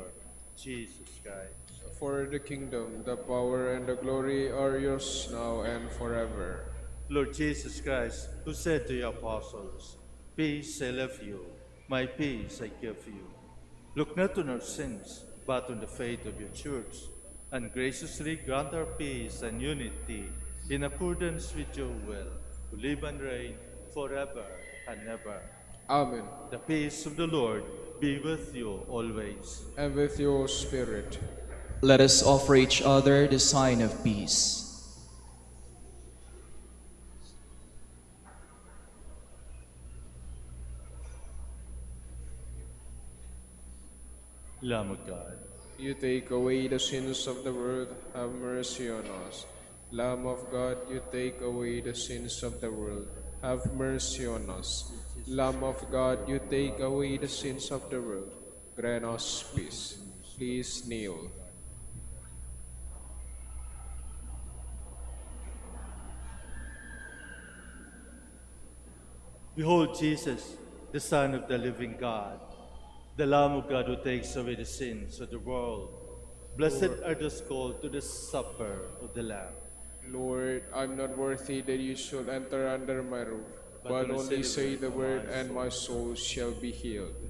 Jesus Christ. For the kingdom, the power, and the glory are yours now and forever. Lord Jesus Christ, who said to your apostles, "Peace I leave you, my peace I give you," look not on our sins, but on the faith of your church, and graciously grant our peace and unity in accordance with your will, who live and reign forever and ever. Amen. The peace of the Lord be with you always. And with your spirit. Let us offer each other the sign of peace. Lamb of God, You take away the sins of the world, have mercy on us. Lamb of God, you take away the sins of the world, have mercy on us. Lamb of God, you take away the sins of the world, grant us peace. Please kneel. behold Jesus, the Son of the living God, the Lamb of God who takes away the sins of the world. Blessed are those called to the supper of the Lamb. Lord, I'm not worthy that you should enter under my roof, but only only say the word, my and my soul shall be healed.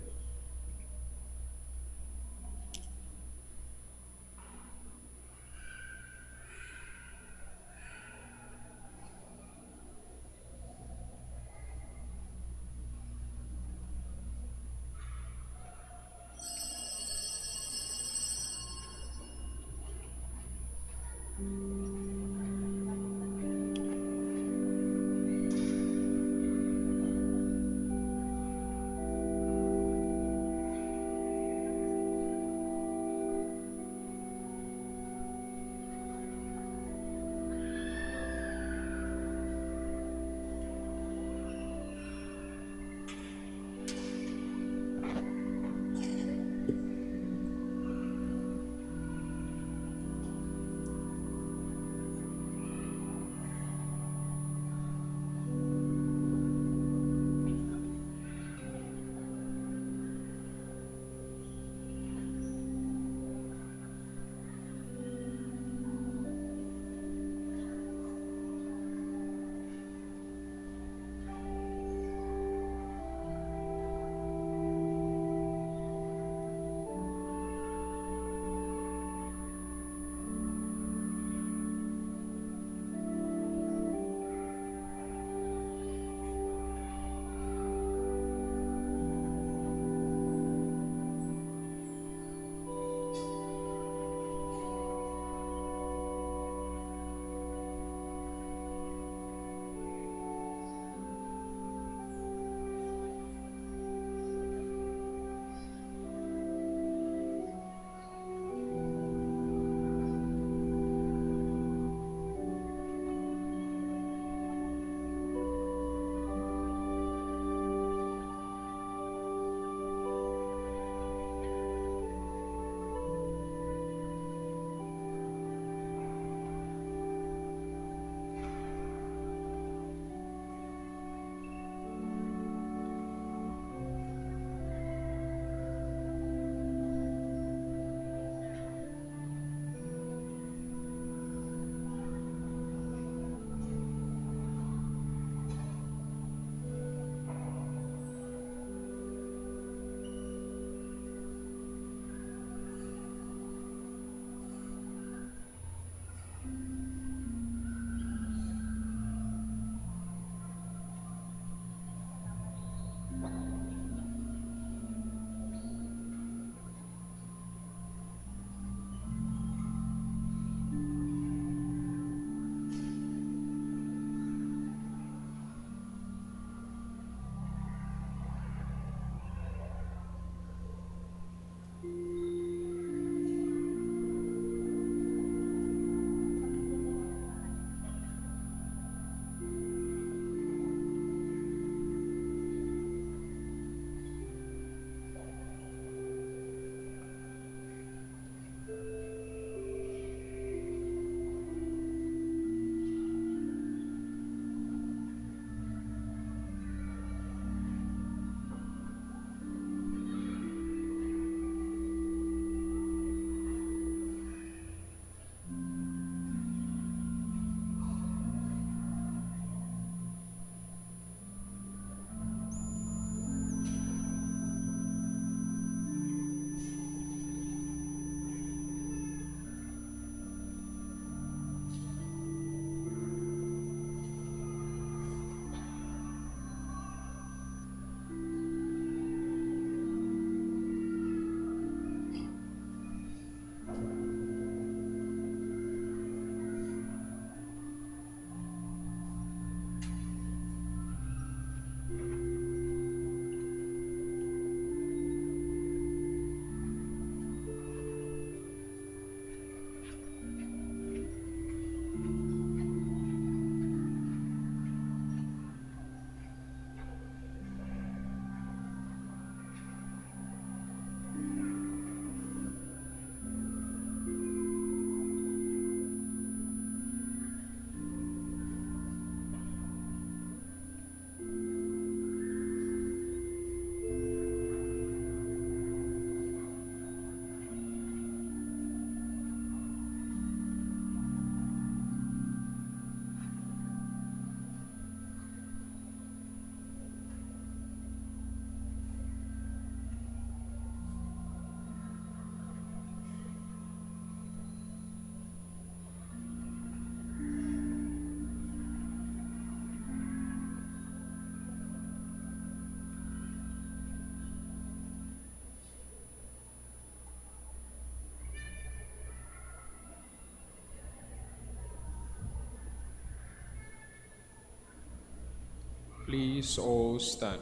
Please all stand.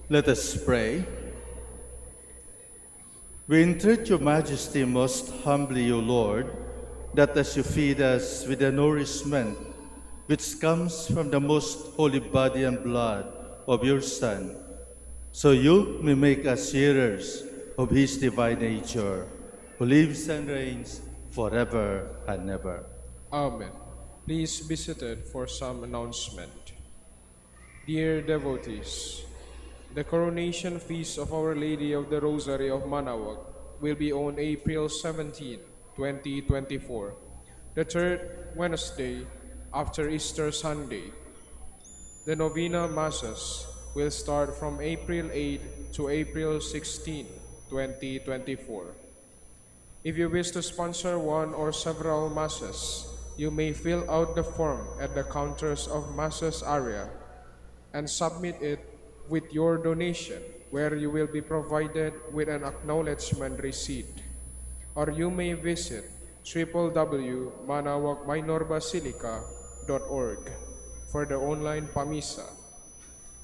Let us pray. We entreat your majesty most humbly, O Lord, that as you feed us with the nourishment which comes from the most holy body and blood of your Son, so you may make us sharers of his divine nature, who lives and reigns forever and ever. Amen. Please be seated for some announcement. Dear devotees, the coronation feast of Our Lady of the Rosary of Manaoag will be on April 17, 2024, the third Wednesday after Easter Sunday. The Novena Masses will start from April 8 to April 16, 2024. If you wish to sponsor one or several Masses, you may fill out the form at the counters of Masses area and submit it with your donation, where you will be provided with an acknowledgement receipt. Or you may visit www.manaoagminorbasilica.org for the online Pamisa.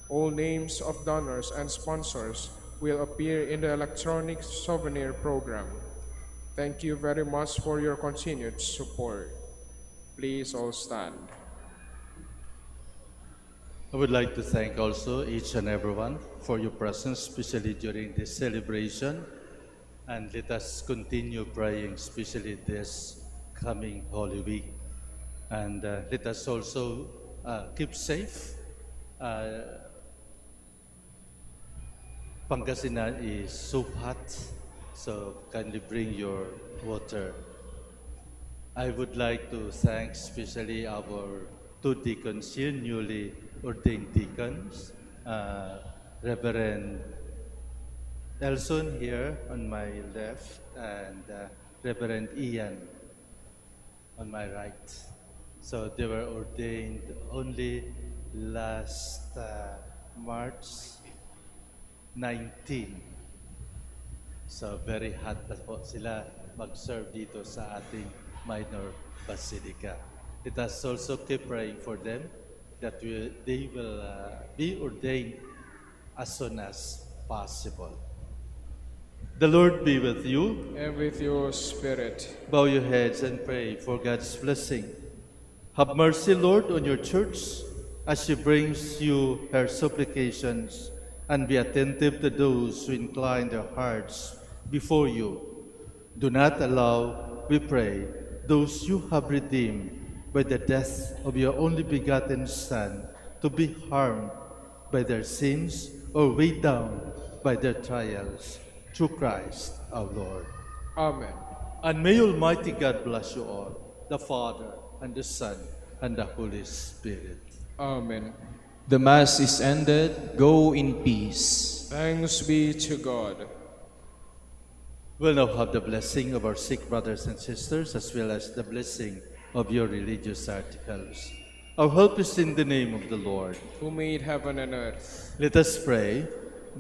All names of donors and sponsors will appear in the electronic souvenir program. Thank you very much for your continued support. Please all stand. I would like to thank also each and everyone for your presence, especially during this celebration. And let us continue praying, especially this coming Holy Week. And let us also keep safe. Pangasinan is so hot, so kindly bring your water. I would like to thank especially our two deacons here, newly ordained deacons, Reverend Elson here on my left and Reverend Ian on my right. So they were ordained only last March 19. So very hot na po sila mag-serve dito sa ating minor basilica. Let us also keep praying for them that they will be ordained as soon as possible. The Lord be with you. And with your spirit. Bow your heads and pray for God's blessing. Have mercy, Lord, on your church as she brings you her supplications, and be attentive to those who incline their hearts before you. Do not allow, we pray, those you have redeemed by the death of your only begotten Son to be harmed by their sins or weighed down by their trials. Through Christ our Lord. Amen. And may Almighty God bless you all, the Father, and the Son, and the Holy Spirit. Amen. The Mass is ended. Go in peace. Thanks be to God. We'll now have the blessing of our sick brothers and sisters, as well as the blessing of your religious articles. Our help is in the name of the Lord, who made heaven and earth. Let us pray.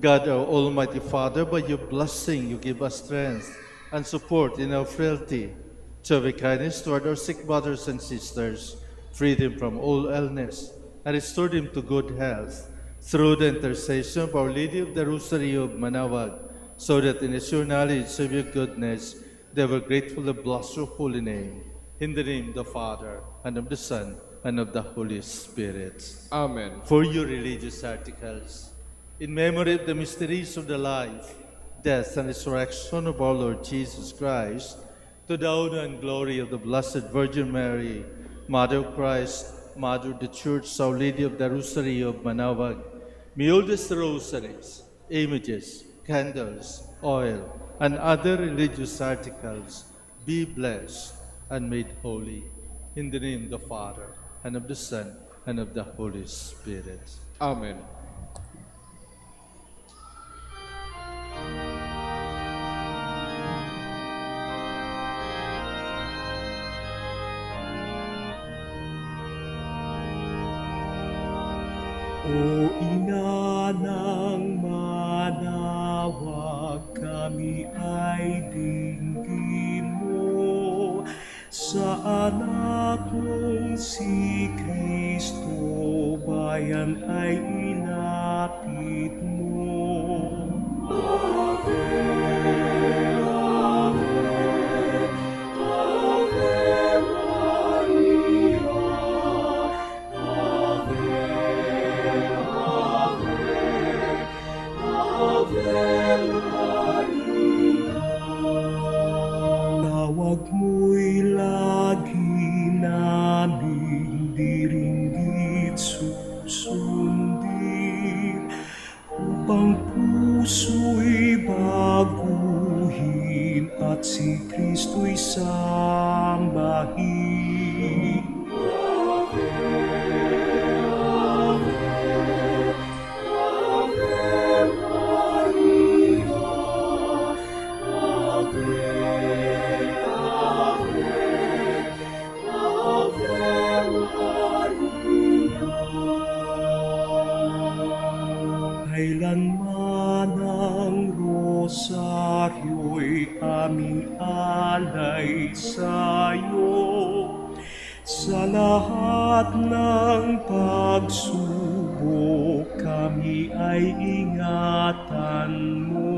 God, our Almighty Father, by your blessing you give us strength and support in our frailty. Show kindness toward our sick brothers and sisters, free them from all illness, and restore them to good health, through the intercession of Our Lady of the Rosary of Manaoag, so that in the sure knowledge of your goodness they will gratefully bless your holy name. In the name of the Father, and of the Son, and of the Holy Spirit. Amen. For your religious articles, in memory of the mysteries of the life, death, and resurrection of our Lord Jesus Christ, to the honor and glory of the Blessed Virgin Mary, Mother of Christ, Mother of the Church, Our Lady of the Rosary of Manaoag, may all these rosaries, images, candles, oil, and other religious articles be blessed and made holy. In the name of the Father, and of the Son, and of the Holy Spirit. Amen. O Ina ng Manaoag, kami ay dinggin mo. sa anak mong si Kristo, bayan ay ilapit mo. Tawag mo'y lagi naming diringgit susundin, upang puso'y baguhin at si Kristo'y sambahin. Kailanman ang rosaryo'y aming alay sa'yo, sa lahat ng pagsubok kami ay ingatan mo.